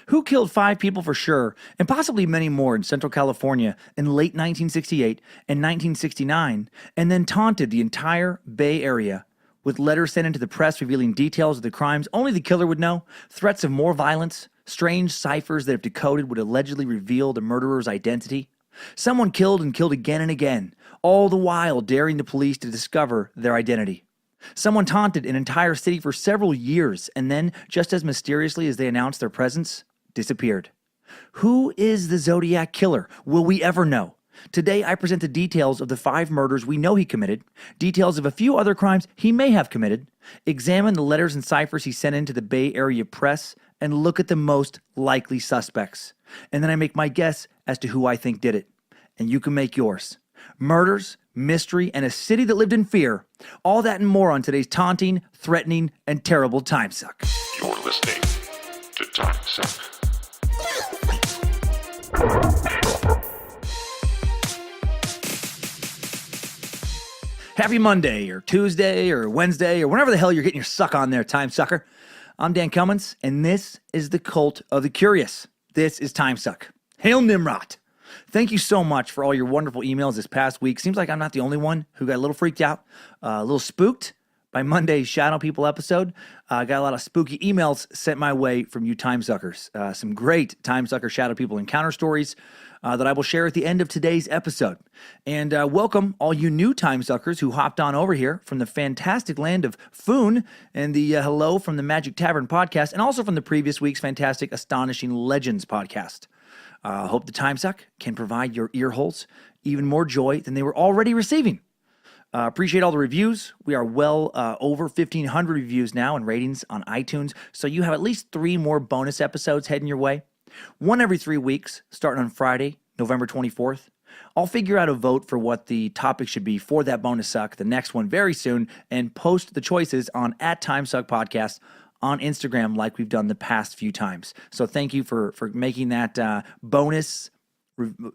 Who killed 5 people for sure, and possibly many more in Central California in late 1968 and 1969, and then taunted the entire Bay Area with letters sent into the press revealing details of the crimes only the killer would know, threats of more violence, strange ciphers that if decoded would allegedly reveal the murderer's identity? Someone killed and killed again and again, all the while daring the police to discover their identity. Someone taunted an entire city for several years and then, just as mysteriously as they announced their presence, disappeared. Who is the Zodiac Killer? Will we ever know? Today, I present the details of the 5 murders we know he committed, details of a few other crimes he may have committed, examine the letters and ciphers he sent into the Bay Area press, and look at the most likely suspects. And then I make my guess as to who I think did it. And you can make yours. Murders, mystery, and a city that lived in fear. All that and more on today's taunting, threatening, and terrible Timesuck. You're listening to Timesuck. Happy Monday, or Tuesday, or Wednesday, or whenever the hell you're getting your suck on there, Timesucker. I'm Dan Cummins, and this is the Cult of the Curious. This is Timesuck. Hail Nimrod! Thank you so much for all your wonderful emails this past week. Seems like I'm not the only one who got a little freaked out, a little spooked by Monday's Shadow People episode. Got a lot of spooky emails sent my way from you Timesuckers. Some great Timesucker Shadow People encounter stories that I will share at the end of today's episode. And welcome all you new Timesuckers who hopped on over here from the fantastic land of Foon and the Hello from the Magic Tavern podcast, and also from the previous week's fantastic Astonishing Legends podcast. Hope the Timesuck can provide your ear holes even more joy than they were already receiving. Appreciate all the reviews. We are well over 1,500 reviews now and ratings on iTunes, so you have at least 3 more bonus episodes heading your way. One every 3 weeks, starting on Friday, November 24th. I'll figure out a vote for what the topic should be for that bonus suck, the next one very soon, and post the choices on @Timesuck Podcast on Instagram like we've done the past few times. So thank you for making that bonus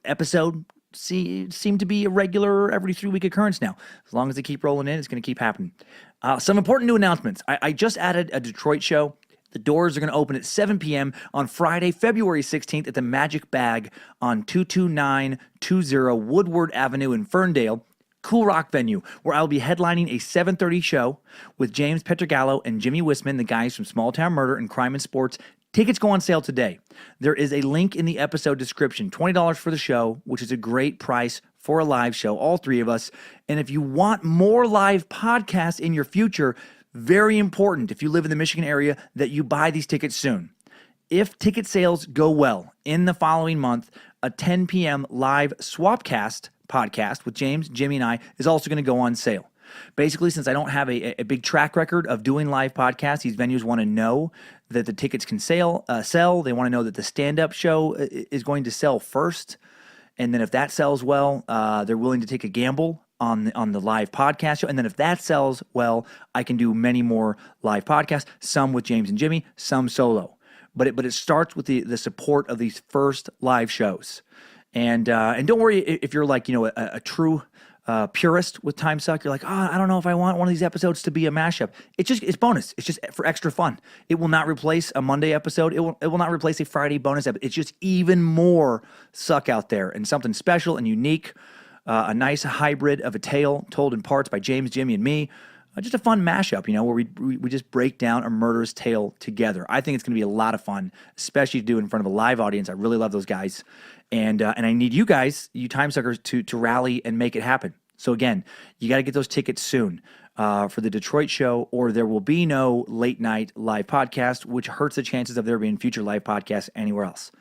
episode seem to be a regular every 3-week occurrence now. As long as they keep rolling in, it's going to keep happening. Some important new announcements. I just added a Detroit show. The doors are going to open at 7 p.m. on Friday, February 16th at the Magic Bag on 22920 Woodward Avenue in Ferndale. Cool rock venue where I'll be headlining a 7:30 show with James Petrogallo and Jimmy Wisman, the guys from Small Town Murder and Crime and Sports. Tickets go on sale today. There is a link in the episode description. $20 for the show, which is a great price for a live show, all 3 of us. And if you want more live podcasts in your future, very important if you live in the Michigan area that you buy these tickets soon. If ticket sales go well in the following month, a 10 p.m. live Swapcast podcast with James, Jimmy, and I is also going to go on sale. Basically, since I don't have a big track record of doing live podcasts, these venues want to know that the tickets can sell. They want to know that the stand-up show is going to sell first. And then if that sells well, they're willing to take a gamble on the live podcast show. And then if that sells well, I can do many more live podcasts, some with James and Jimmy, some solo. But it starts with the support of these first live shows. And don't worry if you're like, a true purist with Timesuck. You're like, I don't know if I want one of these episodes to be a mashup. It's bonus. It's just for extra fun. It will not replace a Monday episode. It will not replace a Friday bonus episode. It's just even more suck out there and something special and unique. A nice hybrid of a tale told in parts by James, Jimmy, and me. Just a fun mashup, where we just break down a murderous tale together. I think it's going to be a lot of fun, especially to do in front of a live audience. I really love those guys. And I need you guys, you Timesuckers, to rally and make it happen. So again, you got to get those tickets soon for the Detroit show, or there will be no late night live podcast, which hurts the chances of there being future live podcasts anywhere else.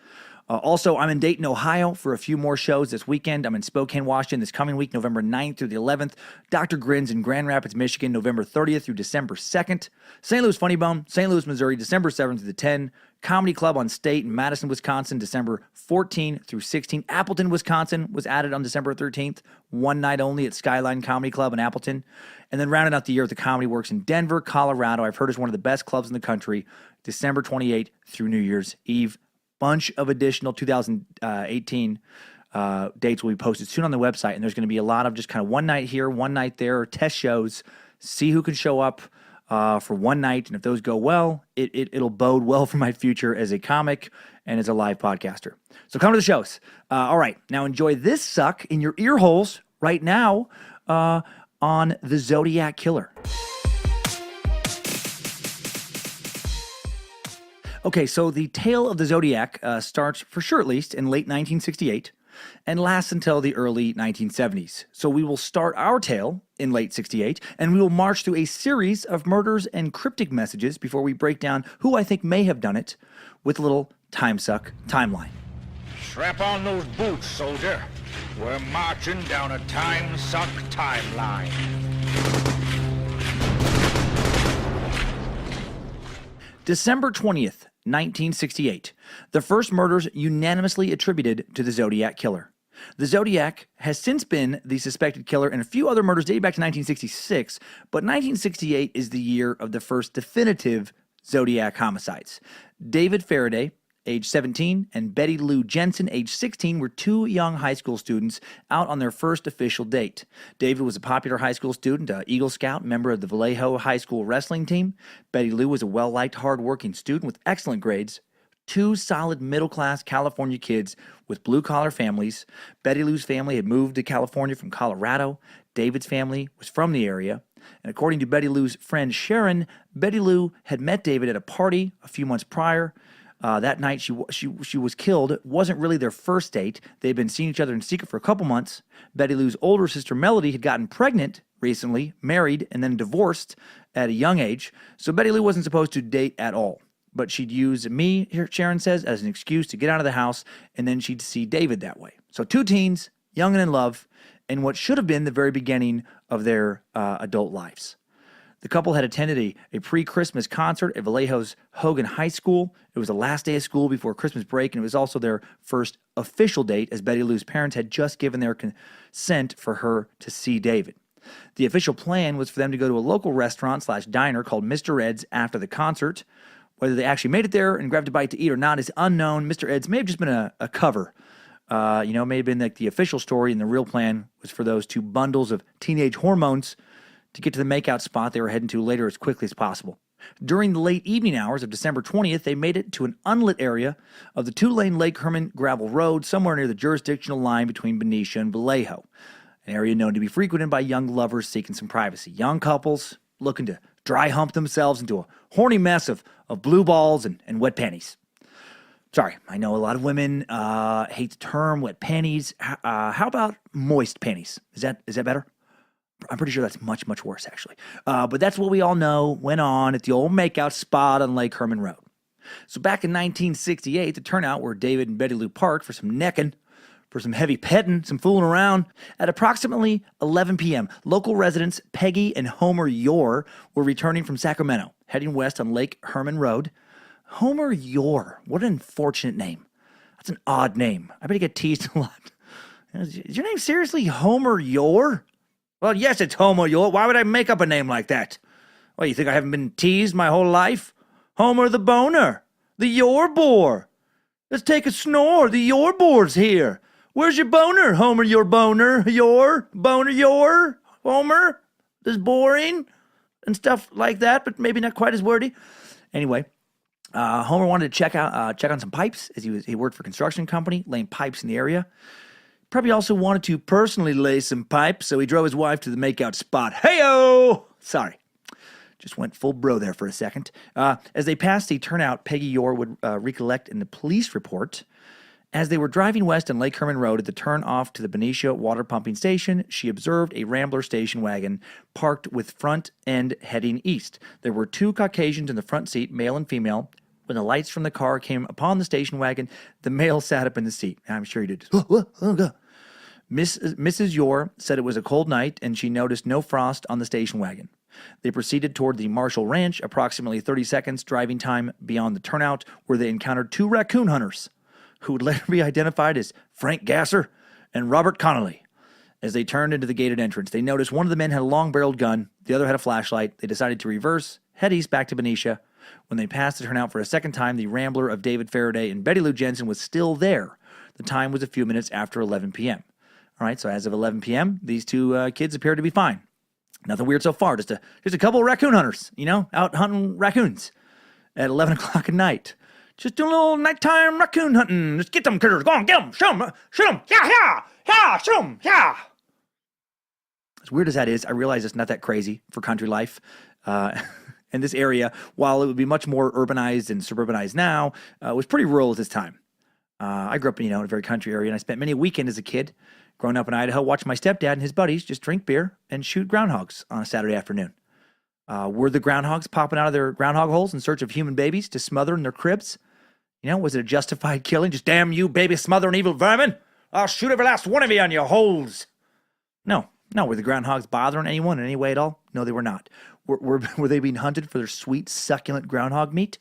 Also, I'm in Dayton, Ohio for a few more shows this weekend. I'm in Spokane, Washington this coming week, November 9th through the 11th. Dr. Grins in Grand Rapids, Michigan, November 30th through December 2nd. St. Louis Funny Bone, St. Louis, Missouri, December 7th through the 10th. Comedy Club on State in Madison, Wisconsin, December 14th through 16th. Appleton, Wisconsin was added on December 13th. One night only at Skyline Comedy Club in Appleton. And then rounding out the year at the Comedy Works in Denver, Colorado. I've heard is one of the best clubs in the country. December 28th through New Year's Eve. Bunch of additional 2018 dates will be posted soon on the website, and there's going to be a lot of just kind of one night here, one night there, test shows, see who can show up, for one night, and if those go well, it'll bode well for my future as a comic and as a live podcaster. So come to the shows. All right, now enjoy this suck in your ear holes right now on the Zodiac Killer. Okay, so the tale of the Zodiac starts, for sure at least, in late 1968 and lasts until the early 1970s. So we will start our tale in late 68, and we will march through a series of murders and cryptic messages before we break down who I think may have done it with a little Timesuck timeline. Strap on those boots, soldier. We're marching down a Timesuck timeline. December 20th, 1968. The first murders unanimously attributed to the Zodiac Killer. The Zodiac has since been the suspected killer in a few other murders dating back to 1966, but 1968 is the year of the first definitive Zodiac homicides. David Faraday, age 17, and Betty Lou Jensen, age 16, were two young high school students out on their first official date. David was a popular high school student, an Eagle Scout, member of the Vallejo High School wrestling team. Betty Lou was a well-liked, hard-working student with excellent grades. Two solid middle-class California kids with blue-collar families. Betty Lou's family had moved to California from Colorado. David's family was from the area. And according to Betty Lou's friend Sharon, Betty Lou had met David at a party a few months prior. That night she was killed. It wasn't really their first date. They'd been seeing each other in secret for a couple months. Betty Lou's older sister Melody had gotten pregnant recently, married, and then divorced at a young age. So Betty Lou wasn't supposed to date at all. But she'd use me, Sharon says, as an excuse to get out of the house, and then she'd see David that way. So two teens, young and in love, in what should have been the very beginning of their adult lives. The couple had attended a pre-Christmas concert at Vallejo's Hogan High School. It was the last day of school before Christmas break, and it was also their first official date, as Betty Lou's parents had just given their consent for her to see David. The official plan was for them to go to a local restaurant/diner called Mr. Ed's after the concert. Whether they actually made it there and grabbed a bite to eat or not is unknown. Mr. Ed's may have just been a cover. May have been like the official story, and the real plan was for those two bundles of teenage hormones to get to the makeout spot they were heading to later as quickly as possible. During the late evening hours of December 20th, they made it to an unlit area of the two-lane Lake Herman gravel road somewhere near the jurisdictional line between Benicia and Vallejo, an area known to be frequented by young lovers seeking some privacy. Young couples looking to dry hump themselves into a horny mess of blue balls and wet panties. Sorry, I know a lot of women hate the term wet panties. How about moist panties? Is that better? I'm pretty sure that's much, much worse, actually. But that's what we all know went on at the old makeout spot on Lake Herman Road. So back in 1968, the turnout where David and Betty Lou parked for some necking, for some heavy petting, some fooling around. At approximately 11 p.m., local residents Peggy and Homer Yore were returning from Sacramento, heading west on Lake Herman Road. Homer Yore, what an unfortunate name. That's an odd name. I bet he get teased a lot. Is your name seriously Homer Yore? Well, yes, it's Homer Yore. Why would I make up a name like that? Well, you think I haven't been teased my whole life? Homer the boner. The Yore boar. Let's take a snore. The Yore boar's here. Where's your boner, Homer, your boner? Your boner, your Homer? This is boring and stuff like that, but maybe not quite as wordy. Anyway, Homer wanted to check on some pipes as he worked for a construction company, laying pipes in the area. Probably also wanted to personally lay some pipes, so he drove his wife to the makeout spot. Hey-o! Sorry. Just went full bro there for a second. As they passed the turnout, Peggy Yore would recollect in the police report. As they were driving west on Lake Herman Road at the turn off to the Benicia water pumping station, she observed a Rambler station wagon parked with front end heading east. There were two Caucasians in the front seat, male and female. When the lights from the car came upon the station wagon, the male sat up in the seat. I'm sure he did. Oh, God. Mrs. Yore said it was a cold night and she noticed no frost on the station wagon. They proceeded toward the Marshall Ranch, approximately 30 seconds driving time beyond the turnout, where they encountered two raccoon hunters, who would later be identified as Frank Gasser and Robert Connolly. As they turned into the gated entrance, they noticed one of the men had a long-barreled gun, the other had a flashlight. They decided to reverse, head east back to Benicia. When they passed the turnout for a second time, the Rambler of David Faraday and Betty Lou Jensen was still there. The time was a few minutes after 11 p.m. All right, so as of 11 p.m., these two kids appeared to be fine. Nothing weird so far. Just a couple of raccoon hunters, out hunting raccoons at 11 o'clock at night. Just doing a little nighttime raccoon hunting. Just get them critters. Go on, get them. Shoot them. Yeah, shoot them. Yeah. As weird as that is, I realize it's not that crazy for country life. And this area, while it would be much more urbanized and suburbanized now, was pretty rural at this time. I grew up in a very country area, and I spent many a weekend as a kid growing up in Idaho watching my stepdad and his buddies just drink beer and shoot groundhogs on a Saturday afternoon. Were the groundhogs popping out of their groundhog holes in search of human babies to smother in their cribs? Was it a justified killing? Just, damn you, baby smothering evil vermin. I'll shoot every last one of you on your holes. No. Were the groundhogs bothering anyone in any way at all? No, they were not. Were they being hunted for their sweet, succulent groundhog meat?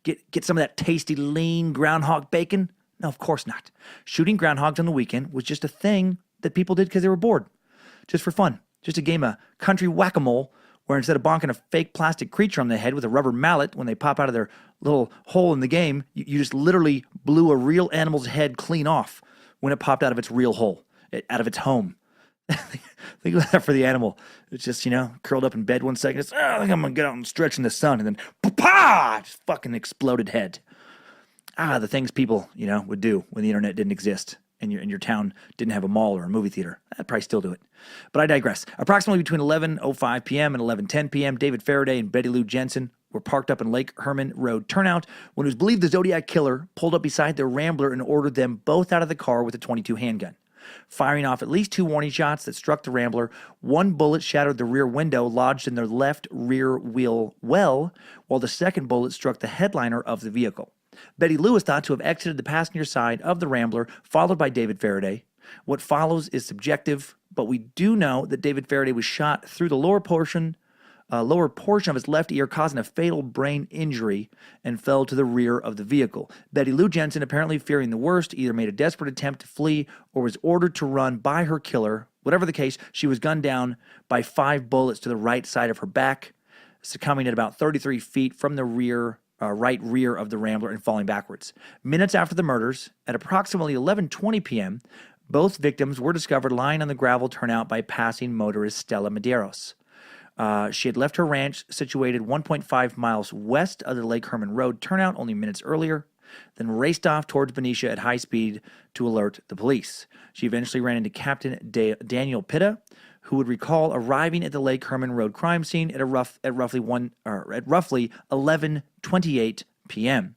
Get some of that tasty, lean groundhog bacon? No, of course not. Shooting groundhogs on the weekend was just a thing that people did because they were bored. Just for fun. Just a game of country whack-a-mole where instead of bonking a fake plastic creature on the head with a rubber mallet when they pop out of their little hole in the game, you just literally blew a real animal's head clean off when it popped out of its real hole, out of its home. Think of that for the animal. It's just, curled up in bed one second. It's, I think I'm going to get out and stretch in the sun. And then, pa! Just fucking exploded head. The things people, would do when the internet didn't exist and your town didn't have a mall or a movie theater. I'd probably still do it. But I digress. Approximately between 11:05 p.m. and 11:10 p.m., David Faraday and Betty Lou Jensen were parked up in Lake Herman Road Turnout when it was believed the Zodiac Killer pulled up beside their Rambler and ordered them both out of the car with a .22 handgun. Firing off at least 2 warning shots that struck the Rambler, one bullet shattered the rear window lodged in their left rear wheel well, while the second bullet struck the headliner of the vehicle. Betty Lou is thought to have exited the passenger side of the Rambler, followed by David Faraday. What follows is subjective, but we do know that David Faraday was shot through the lower portion of his left ear, causing a fatal brain injury, and fell to the rear of the vehicle. Betty Lou Jensen, apparently fearing the worst, either made a desperate attempt to flee or was ordered to run by her killer. Whatever the case, she was gunned down by 5 bullets to the right side of her back, succumbing at about 33 feet from the right rear of the Rambler and falling backwards. Minutes after the murders, at approximately 11:20 p.m., both victims were discovered lying on the gravel turnout by passing motorist Stella Medeiros. She had left her ranch situated 1.5 miles west of the Lake Herman Road turnout only minutes earlier, then raced off towards Benicia at high speed to alert the police. She eventually ran into Captain Daniel Pitta, who would recall arriving at the Lake Herman Road crime scene at roughly 11:28 p.m.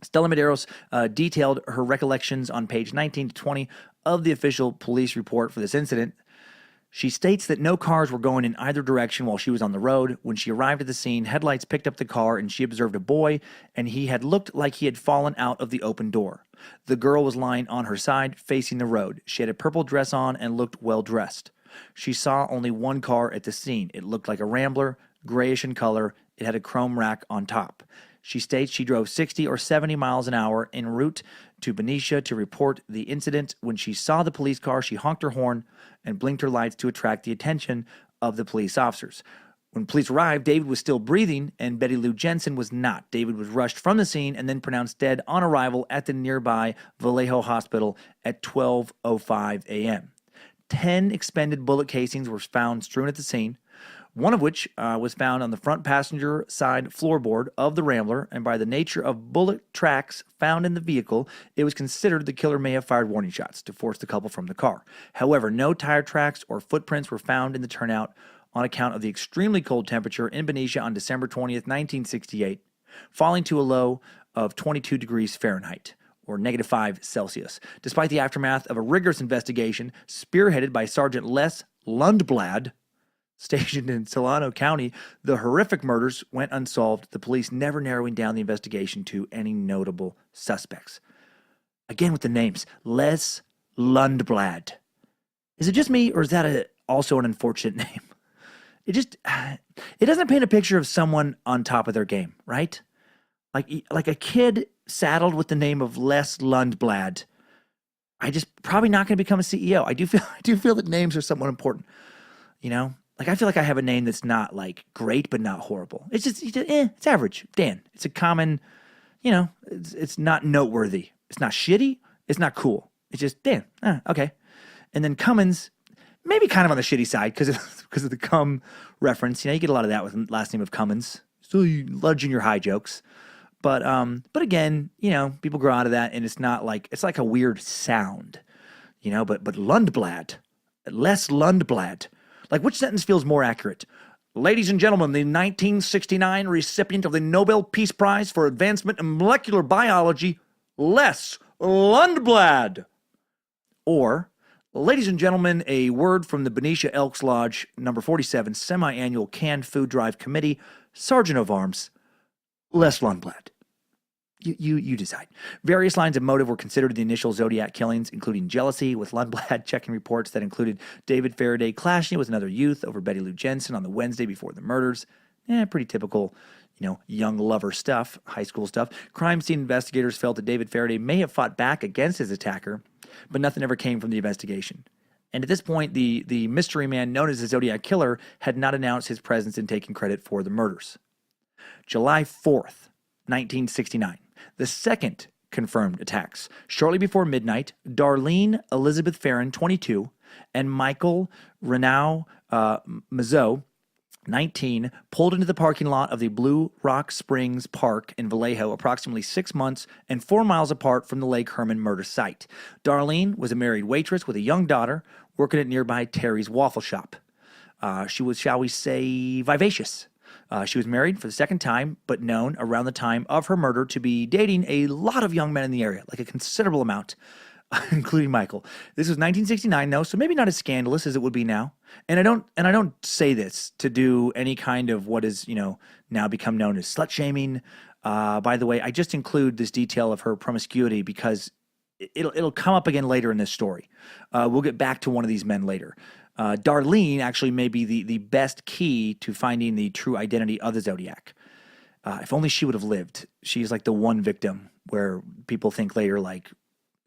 Stella Medeiros detailed her recollections on page 19 to 20 of the official police report for this incident. She states that no cars were going in either direction while she was on the road. When she arrived at the scene, headlights picked up the car and she observed a boy, and he had looked like he had fallen out of the open door. The girl was lying on her side, facing the road. She had a purple dress on and looked well dressed. She saw only one car at the scene. It looked like a Rambler, grayish in color. It had a chrome rack on top. She states she drove 60 or 70 miles an hour en route to Benicia to report the incident. When she saw the police car, she honked her horn and blinked her lights to attract the attention of the police officers. When police arrived, David was still breathing and Betty Lou Jensen was not. David was rushed from the scene and then pronounced dead on arrival at the nearby Vallejo Hospital at 12:05 a.m. 10 expended bullet casings were found strewn at the scene, one of which was found on the front passenger side floorboard of the Rambler, and by the nature of bullet tracks found in the vehicle, it was considered the killer may have fired warning shots to force the couple from the car. However, no tire tracks or footprints were found in the turnout on account of the extremely cold temperature in Benicia on December 20th, 1968, falling to a low of 22 degrees Fahrenheit, or -5 Celsius. Despite the aftermath of a rigorous investigation spearheaded by Sergeant Les Lundblad, stationed in Solano County, the horrific murders went unsolved, the police never narrowing down the investigation to any notable suspects. Again with the names, Les Lundblad. Is it just me, or is that also an unfortunate name? It doesn't paint a picture of someone on top of their game, right? Like a kid saddled with the name of Les Lundblad. Probably not going to become a CEO. I do feel that names are somewhat important, I feel like I have a name that's not great, but not horrible. It's it's average. Dan. It's a common, it's not noteworthy. It's not shitty. It's not cool. It's just Dan. Okay. And then Cummins, maybe kind of on the shitty side because because of the cum reference. You get a lot of that with the last name of Cummins. So you love junior high jokes. But again, people grow out of that, and it's like a weird sound, but Lundblad, less Lundblad. Like, which sentence feels more accurate? Ladies and gentlemen, the 1969 recipient of the Nobel Peace Prize for Advancement in Molecular Biology, Les Lundblad. Or, ladies and gentlemen, a word from the Benicia Elks Lodge, number 47, semi-annual canned food drive committee, Sergeant of Arms, Les Lundblad. You decide. Various lines of motive were considered in the initial Zodiac killings, including jealousy, with Lundblad checking reports that included David Faraday clashing with another youth over Betty Lou Jensen on the Wednesday before the murders. Pretty typical, young lover stuff, high school stuff. Crime scene investigators felt that David Faraday may have fought back against his attacker, but nothing ever came from the investigation. And at this point, the mystery man known as the Zodiac Killer had not announced his presence in taking credit for the murders. July 4th, 1969. The second confirmed attacks. Shortly before midnight, Darlene Elizabeth Farron, 22, and Michael Renaud Mazzot, 19, pulled into the parking lot of the Blue Rock Springs Park in Vallejo, approximately 6 months and 4 miles apart from the Lake Herman murder site. Darlene was a married waitress with a young daughter working at nearby Terry's Waffle Shop. She was, shall we say, vivacious. She was married for the second time, but known around the time of her murder to be dating a lot of young men in the area, like a considerable amount, including Michael. This was 1969, though, so maybe not as scandalous as it would be now. And I don't say this to do any kind of what is, now become known as slut shaming. By the way, I just include this detail of her promiscuity because it'll come up again later in this story. We'll get back to one of these men later. Darlene actually may be the best key to finding the true identity of the Zodiac. If only she would have lived. She's like the one victim where people think later, like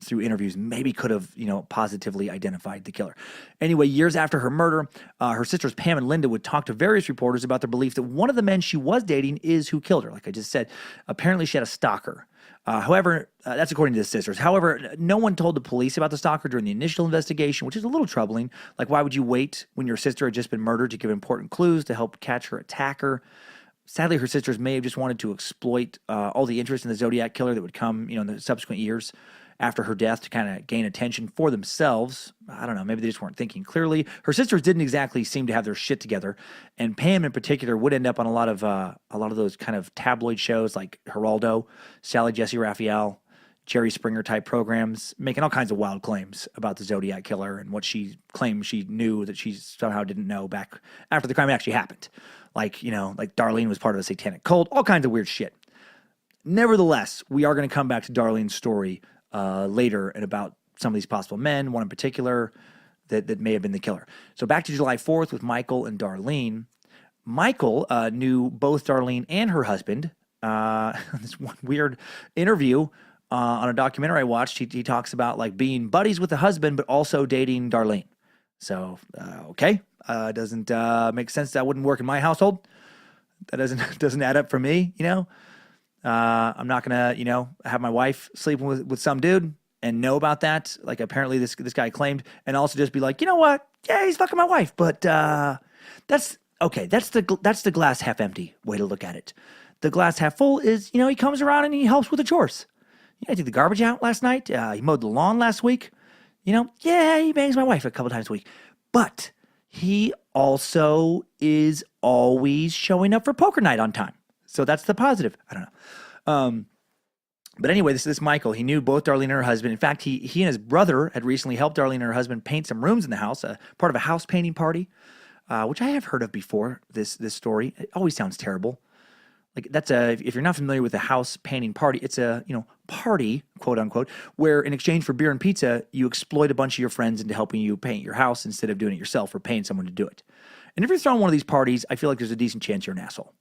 through interviews, maybe could have, positively identified the killer. Anyway, years after her murder, her sisters Pam and Linda would talk to various reporters about the belief that one of the men she was dating is who killed her. Like I just said, apparently she had a stalker. However, that's according to the sisters. However, no one told the police about the stalker during the initial investigation, which is a little troubling. Like, why would you wait when your sister had just been murdered to give important clues to help catch her attacker? Sadly, her sisters may have just wanted to exploit all the interest in the Zodiac Killer that would come, in the subsequent years after her death to kind of gain attention for themselves. I don't know. Maybe they just weren't thinking clearly. Her sisters didn't exactly seem to have their shit together, and Pam in particular would end up on a lot of those kind of tabloid shows like Geraldo, Sally Jesse Raphael, Jerry Springer type programs, making all kinds of wild claims about the Zodiac Killer and what she claimed she knew that she somehow didn't know back after the crime actually happened. Like Darlene was part of a satanic cult, all kinds of weird shit. Nevertheless, we are going to come back to Darlene's story later and about some of these possible men, one in particular that may have been the killer. So back to July 4th with Michael and Darlene. Michael knew both Darlene and her husband. This one weird interview on a documentary I watched, he talks about like being buddies with the husband, but also dating Darlene. So, okay. Doesn't make sense. That wouldn't work in my household. That doesn't add up for me, I'm not gonna, have my wife sleeping with some dude and know about that. Like apparently this guy claimed, and also just be like, you know what? Yeah, he's fucking my wife, but that's okay. That's the glass half empty way to look at it. The glass half full is, he comes around and he helps with the chores. I took the garbage out last night. He mowed the lawn last week. Yeah, he bangs my wife a couple times a week, but he also is always showing up for poker night on time. So that's the positive. I don't know. But anyway, this Michael, he knew both Darlene and her husband. In fact, he and his brother had recently helped Darlene and her husband paint some rooms in the house, part of a house painting party, which I have heard of before, this story. It always sounds terrible. Like if you're not familiar with a house painting party, it's a, party, quote unquote, where in exchange for beer and pizza, you exploit a bunch of your friends into helping you paint your house instead of doing it yourself or paying someone to do it. And if you're throwing one of these parties, I feel like there's a decent chance you're an asshole.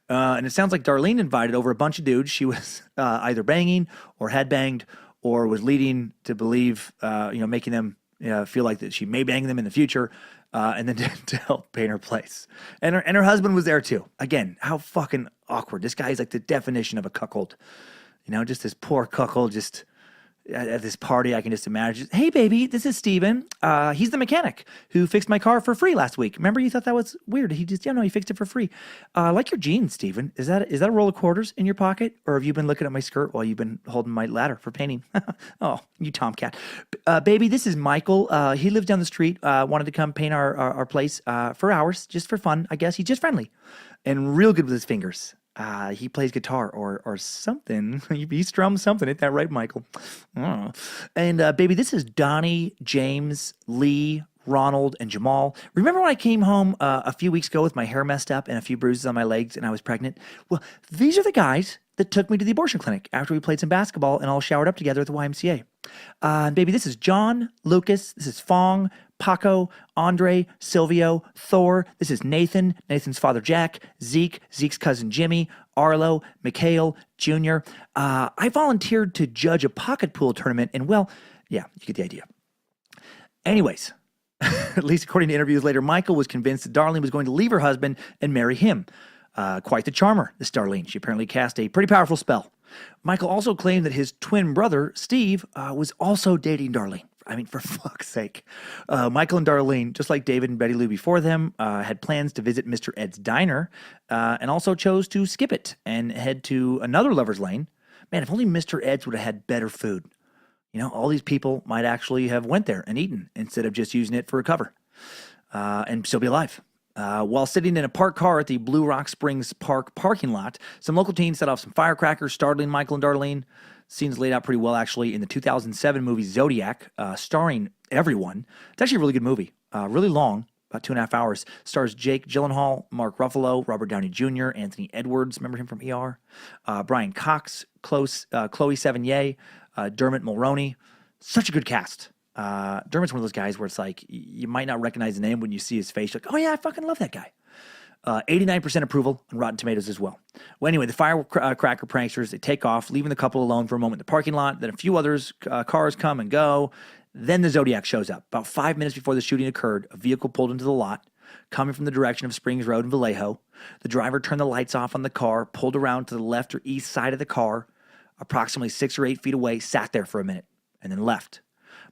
And it sounds like Darlene invited over a bunch of dudes she was either banging or had banged or was leading to believe, making them feel like that she may bang them in the future, and then to help paint her place. And her husband was there too. Again, how fucking awkward. This guy is like the definition of a cuckold. Just this poor cuckold, just at this party, I can just imagine, hey, baby, this is Steven. He's the mechanic who fixed my car for free last week. Remember, you thought that was weird. He just, he fixed it for free. I like your jeans, Steven. Is that a roll of quarters in your pocket? Or have you been looking at my skirt while you've been holding my ladder for painting? Oh, you tomcat. Baby, this is Michael. He lives down the street, wanted to come paint our place for hours, just for fun. I guess he's just friendly and real good with his fingers. He plays guitar or something. He strums something. Ain't that right, Michael? Oh. And baby, this is Donnie, James, Lee, Ronald, and Jamal. Remember when I came home a few weeks ago with my hair messed up and a few bruises on my legs and I was pregnant? Well, these are the guys that took me to the abortion clinic after we played some basketball and all showered up together at the YMCA. And baby, this is John, Lucas, this is Fong, Paco, Andre, Silvio, Thor. This is Nathan, Nathan's father Jack, Zeke, Zeke's cousin Jimmy, Arlo, Mikhail, Junior. I volunteered to judge a pocket pool tournament, and well, yeah, you get the idea. Anyways, at least according to interviews later, Michael was convinced that Darlene was going to leave her husband and marry him. Quite the charmer, this Darlene. She apparently cast a pretty powerful spell. Michael also claimed that his twin brother, Steve, was also dating Darlene. I mean, for fuck's sake. Michael and Darlene, just like David and Betty Lou before them, had plans to visit Mr. Ed's diner and also chose to skip it and head to another lover's lane. Man, if only Mr. Ed's would have had better food. All these people might actually have went there and eaten instead of just using it for a cover and still be alive. While sitting in a parked car at the Blue Rock Springs Park parking lot, some local teens set off some firecrackers, startling Michael and Darlene. Scene's laid out pretty well, actually, in the 2007 movie Zodiac, starring everyone. It's actually a really good movie, really long, about 2.5 hours. Stars Jake Gyllenhaal, Mark Ruffalo, Robert Downey Jr., Anthony Edwards, remember him from ER? Brian Cox, Chloe Sevigny, Dermot Mulroney. Such a good cast. Dermot's one of those guys where it's like, you might not recognize the name when you see his face. You're like, oh yeah, I fucking love that guy. 89% approval on Rotten Tomatoes as well. Well, anyway, the firecracker pranksters, they take off, leaving the couple alone for a moment in the parking lot. Then a few others, cars come and go. Then the Zodiac shows up. About 5 minutes before the shooting occurred, a vehicle pulled into the lot, coming from the direction of Springs Road in Vallejo. The driver turned the lights off on the car, pulled around to the left or east side of the car, approximately 6 or 8 feet away, sat there for a minute, and then left.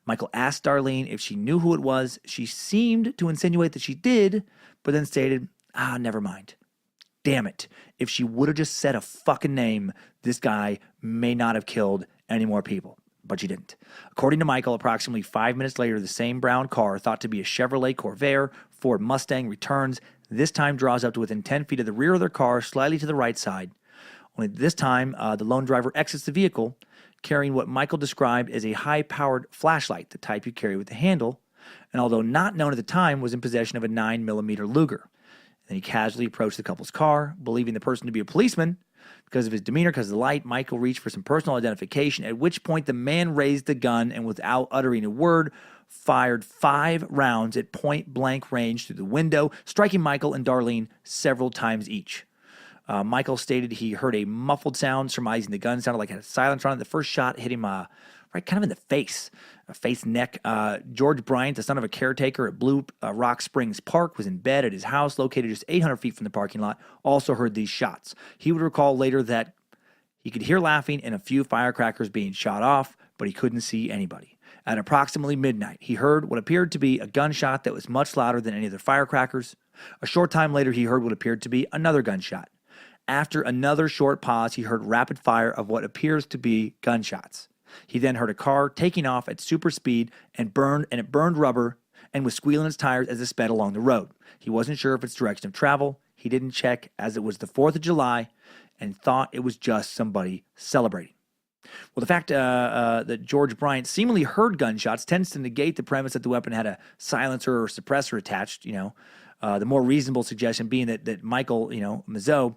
Michael asked Darlene if she knew who it was. She seemed to insinuate that she did, but then stated, never mind. Damn it. If she would have just said a fucking name, this guy may not have killed any more people. But she didn't. According to Michael, approximately 5 minutes later, the same brown car, thought to be a Chevrolet Corvair, Ford Mustang, returns. This time draws up to within 10 feet of the rear of their car, slightly to the right side. Only this time, the lone driver exits the vehicle, carrying what Michael described as a high-powered flashlight, the type you carry with a handle, and although not known at the time, was in possession of a 9mm Luger. Then he casually approached the couple's car, believing the person to be a policeman. Because of his demeanor, because of the light, Michael reached for some personal identification, at which point the man raised the gun and without uttering a word, fired 5 rounds at point-blank range through the window, striking Michael and Darlene several times each. Michael stated he heard a muffled sound, surmising the gun sounded like it had a silencer on it. The first shot hit him right kind of in the face, neck. George Bryant, the son of a caretaker at Blue Rock Springs Park, was in bed at his house located just 800 feet from the parking lot, also heard these shots. He would recall later that he could hear laughing and a few firecrackers being shot off, but he couldn't see anybody. At approximately midnight, he heard what appeared to be a gunshot that was much louder than any of the firecrackers. A short time later, he heard what appeared to be another gunshot. After another short pause, he heard rapid fire of what appears to be gunshots. He then heard a car taking off at super speed and it burned rubber and was squealing its tires as it sped along the road. He wasn't sure of its direction of travel. He didn't check as it was the 4th of July and thought it was just somebody celebrating. Well, the fact that George Bryant seemingly heard gunshots tends to negate the premise that the weapon had a silencer or suppressor attached, the more reasonable suggestion being that Michael, Mazzot,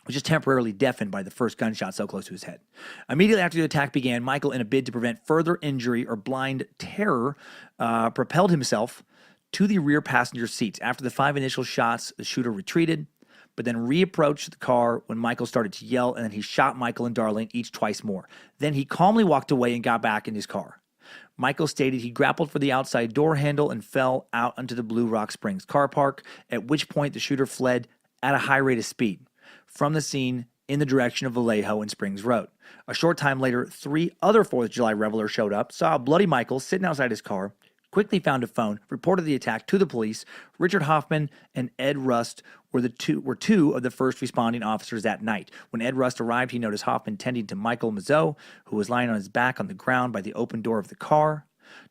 was just temporarily deafened by the first gunshot so close to his head. Immediately after the attack began, Michael, in a bid to prevent further injury or blind terror, propelled himself to the rear passenger seats. After the 5 initial shots, the shooter retreated, but then reapproached the car when Michael started to yell, and then he shot Michael and Darlene each twice more. Then he calmly walked away and got back in his car. Michael stated he grappled for the outside door handle and fell out onto the Blue Rock Springs car park, at which point the shooter fled at a high rate of speed from the scene in the direction of Vallejo and Springs Road. A short time later, 3 other 4th of July revelers showed up, saw Bloody Michael sitting outside his car, quickly found a phone, reported the attack to the police. Richard Hoffman and Ed Rust were two of the first responding officers that night. When Ed Rust arrived, he noticed Hoffman tending to Michael Mazzot, who was lying on his back on the ground by the open door of the car.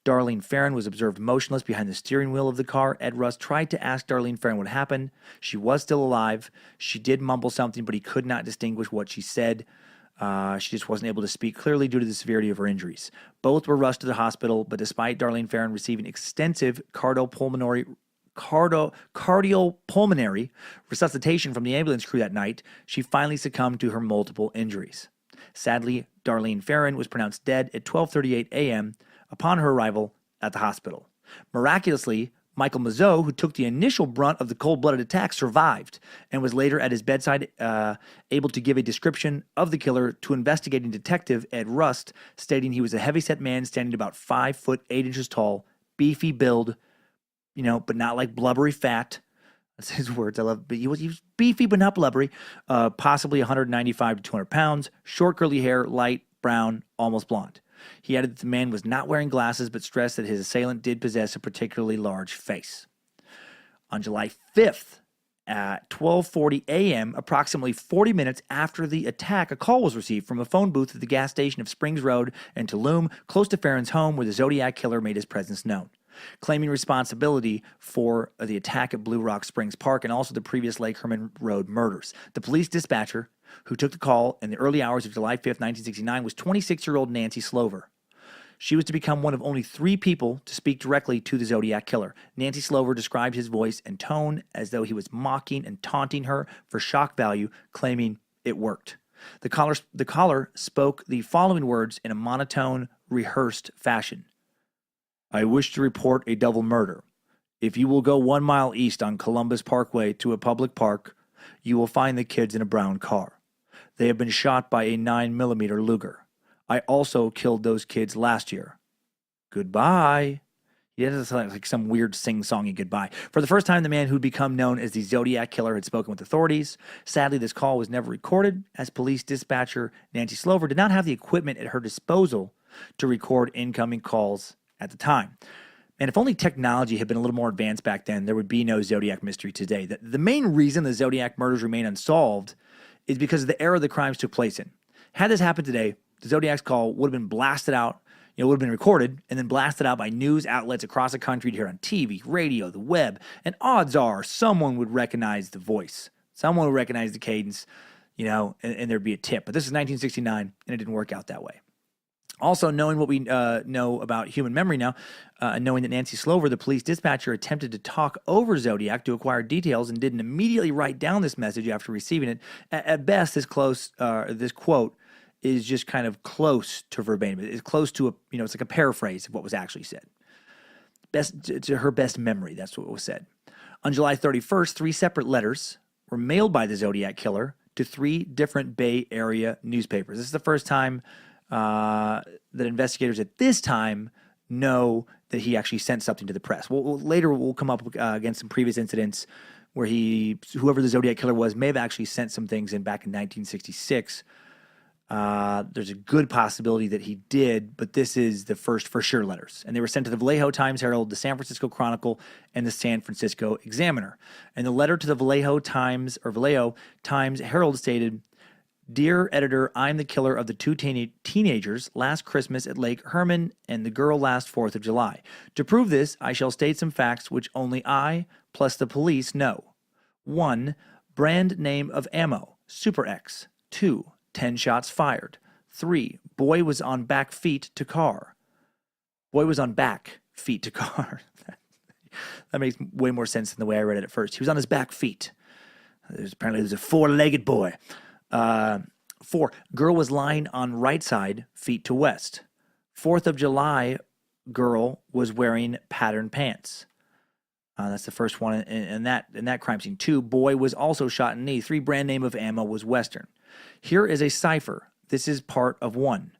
Darlene Farron was observed motionless behind the steering wheel of the car. Ed Rust tried to ask Darlene Farron what happened. She was still alive. She did mumble something, but he could not distinguish what she said. She just wasn't able to speak clearly due to the severity of her injuries. Both were rushed to the hospital, but despite Darlene Farron receiving extensive cardiopulmonary resuscitation from the ambulance crew that night, she finally succumbed to her multiple injuries. Sadly, Darlene Farron was pronounced dead at 12:38 a.m. upon her arrival at the hospital. Miraculously, Michael Mazzot, who took the initial brunt of the cold-blooded attack, survived and was later at his bedside able to give a description of the killer to investigating detective Ed Rust, stating he was a heavyset man standing about 5 foot 8 inches tall, beefy build, but not like blubbery fat. That's his words. I love. But he was beefy but not blubbery. Possibly 195 to 200 pounds, short curly hair, light brown, almost blonde. He added that the man was not wearing glasses, but stressed that his assailant did possess a particularly large face. On July 5th, at 12:40 a.m., approximately 40 minutes after the attack, a call was received from a phone booth at the gas station of Springs Road in Tulum, close to Farron's home, where the Zodiac Killer made his presence known, claiming responsibility for the attack at Blue Rock Springs Park and also the previous Lake Herman Road murders. The police dispatcher who took the call in the early hours of July 5th, 1969, was 26-year-old Nancy Slover. She was to become one of only 3 people to speak directly to the Zodiac Killer. Nancy Slover described his voice and tone as though he was mocking and taunting her for shock value, claiming it worked. The caller spoke the following words in a monotone, rehearsed fashion. "I wish to report a double murder. If you will go 1 mile east on Columbus Parkway to a public park, you will find the kids in a brown car. They have been shot by a 9mm Luger. I also killed those kids last year. Goodbye." He had like some weird sing-songy goodbye. For the first time, the man who'd become known as the Zodiac Killer had spoken with authorities. Sadly, this call was never recorded, as police dispatcher Nancy Slover did not have the equipment at her disposal to record incoming calls at the time. And if only technology had been a little more advanced back then, there would be no Zodiac mystery today. The main reason the Zodiac murders remain unsolved is because of the era the crimes took place in. Had this happened today, the Zodiac's call would have been blasted out, would have been recorded and then blasted out by news outlets across the country to hear on TV, radio, the web, and odds are someone would recognize the voice. Someone would recognize the cadence, and there'd be a tip. But this is 1969, and it didn't work out that way. Also, knowing what we know about human memory now, knowing that Nancy Slover, the police dispatcher, attempted to talk over Zodiac to acquire details and didn't immediately write down this message after receiving it. At best, this quote is just kind of close to verbatim. It's close to it's like a paraphrase of what was actually said. Best to her best memory, that's what was said. On July 31st, 3 separate letters were mailed by the Zodiac Killer to 3 different Bay Area newspapers. This is the first time that investigators at this time know that he actually sent something to the press. Later we'll come up against some previous incidents where whoever the Zodiac Killer was, may have actually sent some things in back in 1966. There's a good possibility that he did, but this is the first for sure letters. And they were sent to the Vallejo Times-Herald, the San Francisco Chronicle, and the San Francisco Examiner. And the letter to the Vallejo Times-Herald stated, "Dear editor, I'm the killer of the 2 teenagers last Christmas at Lake Herman and the girl last 4th of July. To prove this, I shall state some facts which only I, plus the police, know. 1. Brand name of ammo, Super X. 2. 10 shots fired. 3. Boy was on back feet to car. Boy was on back feet to car." That makes way more sense than the way I read it at first. He was on his back feet. Apparently there's a 4-legged boy. 4. Girl was lying on right side, feet to west. 4th of July, girl was wearing patterned pants. That's the first one in that crime scene. 2. Boy was also shot in knee. 3. Brand name of ammo was Western. Here is a cipher. This is part of 1.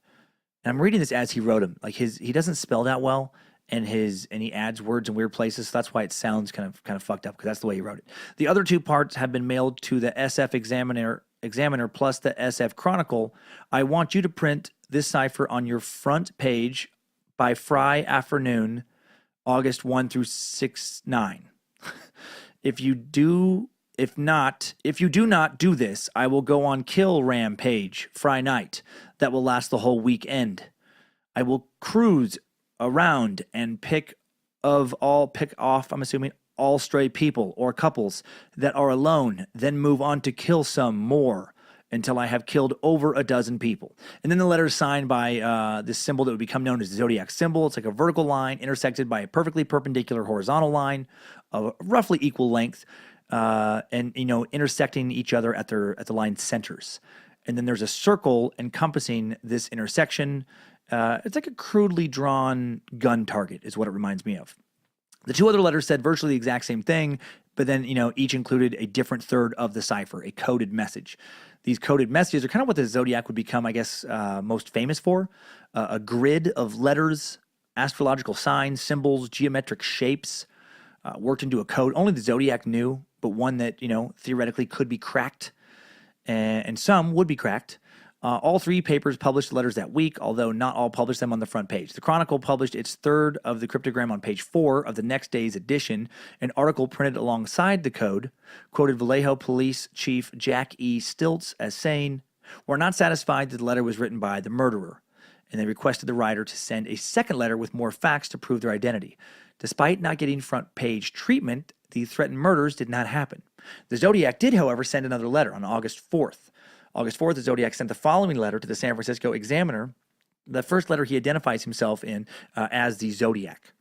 And I'm reading this as he wrote him. Like he doesn't spell that well, and he adds words in weird places. So that's why it sounds kind of fucked up, because that's the way he wrote it. The other 2 parts have been mailed to the SF Examiner Examiner plus the SF Chronicle, I want you to print this cipher on your front page by Friday afternoon, August 1 through 6/9. If you do not do this, I will go on kill rampage Friday night. That will last the whole weekend. I will cruise around and pick off, I'm assuming, all stray people or couples that are alone, then move on to kill some more until I have killed over a dozen people. And then the letter is signed by this symbol that would become known as the Zodiac symbol. It's like a vertical line intersected by a perfectly perpendicular horizontal line of roughly equal length, and intersecting each other at the line centers. And then there's a circle encompassing this intersection. It's like a crudely drawn gun target is what it reminds me of. The two other letters said virtually the exact same thing, but then, each included a different third of the cipher, a coded message. These coded messages are kind of what the Zodiac would become, I guess, most famous for. A grid of letters, astrological signs, symbols, geometric shapes, worked into a code only the Zodiac knew, but one that, theoretically could be cracked, and some would be cracked. All three papers published letters that week, although not all published them on the front page. The Chronicle published its third of the cryptogram on page 4 of the next day's edition. An article printed alongside the code quoted Vallejo Police Chief Jack E. Stiltz as saying, "We're not satisfied that the letter was written by the murderer," and they requested the writer to send a second letter with more facts to prove their identity. Despite not getting front page treatment, the threatened murders did not happen. The Zodiac did, however, send another letter on August 4th. August 4th, the Zodiac sent the following letter to the San Francisco Examiner. The first letter he identifies himself in as the Zodiac.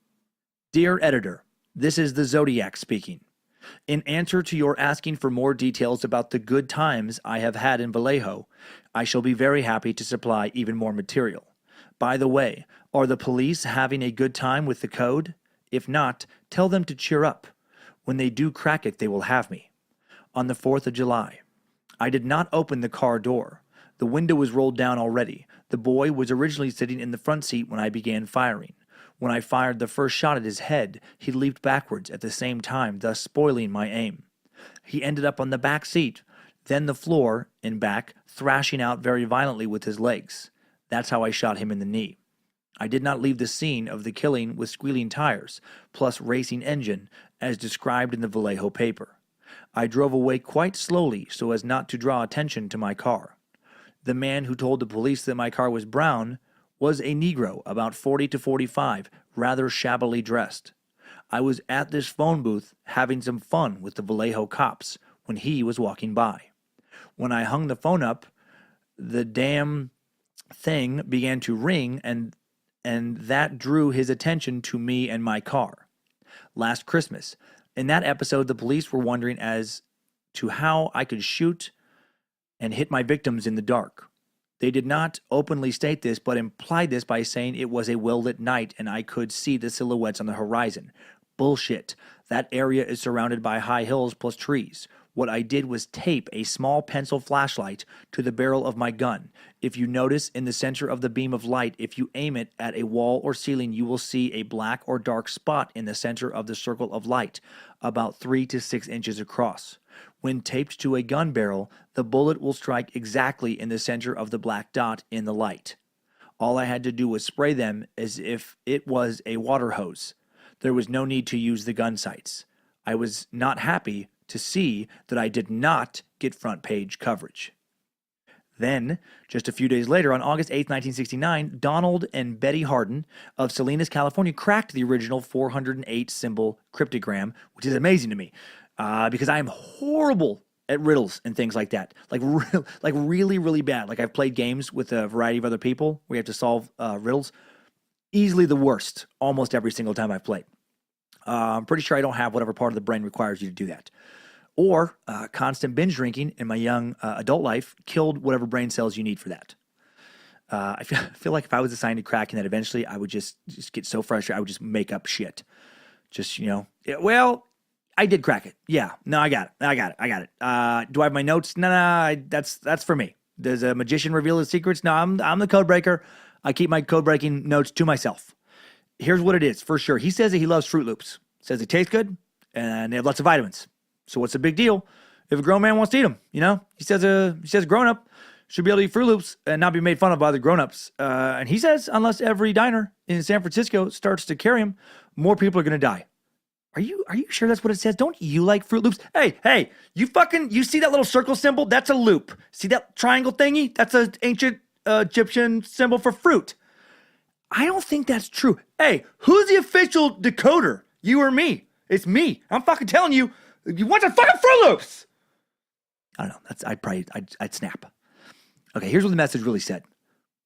"Dear editor, this is the Zodiac speaking. In answer to your asking for more details about the good times I have had in Vallejo, I shall be very happy to supply even more material. By the way, are the police having a good time with the code? If not, tell them to cheer up. When they do crack it, they will have me. On the 4th of July. I did not open the car door. The window was rolled down already. The boy was originally sitting in the front seat when I began firing. When I fired the first shot at his head, he leaped backwards at the same time, thus spoiling my aim. He ended up on the back seat, then the floor, and back, thrashing out very violently with his legs. That's how I shot him in the knee. I did not leave the scene of the killing with squealing tires, plus racing engine, as described in the Vallejo paper. I drove away quite slowly so as not to draw attention to my car. The man who told the police that my car was brown was a Negro, about 40 to 45, rather shabbily dressed. I was at this phone booth having some fun with the Vallejo cops when he was walking by. When I hung the phone up, the damn thing began to ring, and that drew his attention to me and my car. Last Christmas. In that episode, the police were wondering as to how I could shoot and hit my victims in the dark. They did not openly state this, but implied this by saying it was a well-lit night and I could see the silhouettes on the horizon. Bullshit. That area is surrounded by high hills plus trees. What I did was tape a small pencil flashlight to the barrel of my gun. If you notice in the center of the beam of light, if you aim it at a wall or ceiling, you will see a black or dark spot in the center of the circle of light, about 3 to 6 inches across. When taped to a gun barrel, the bullet will strike exactly in the center of the black dot in the light. All I had to do was spray them as if it was a water hose. There was no need to use the gun sights. I was not happy to see that I did not get front page coverage. Then, just a few days later, on August 8, 1969, Donald and Betty Harden of Salinas, California, cracked the original 408 symbol cryptogram, which is amazing to me because I am horrible at riddles and things like that. Like really, really bad. Like I've played games with a variety of other people where you have to solve riddles. Easily the worst almost every single time I've played. I'm pretty sure I don't have whatever part of the brain requires you to do that. Or constant binge drinking in my young adult life killed whatever brain cells you need for that. I feel like if I was assigned to cracking that eventually, I would just get so frustrated, I would just make up shit. Just, well, I did crack it. Yeah, no, I got it. Do I have my notes? No, that's for me. Does a magician reveal his secrets? No, I'm the code breaker. I keep my code breaking notes to myself. Here's what it is, for sure. He says that he loves Fruit Loops. Says they taste good, and they have lots of vitamins. So what's the big deal? if a grown man wants to eat them, he says a grown up should be able to eat Fruit Loops and not be made fun of by the grown ups. And he says unless every diner in San Francisco starts to carry them, more people are going to die. Are you sure that's what it says? Don't you like Fruit Loops? Hey, you see that little circle symbol? That's a loop. See that triangle thingy? That's an ancient Egyptian symbol for fruit. I don't think that's true. Hey, who's the official decoder? You or me? It's me. I'm fucking telling you. You want some fucking Fruit Loops? I don't know. I'd snap. Okay, here's what the message really said.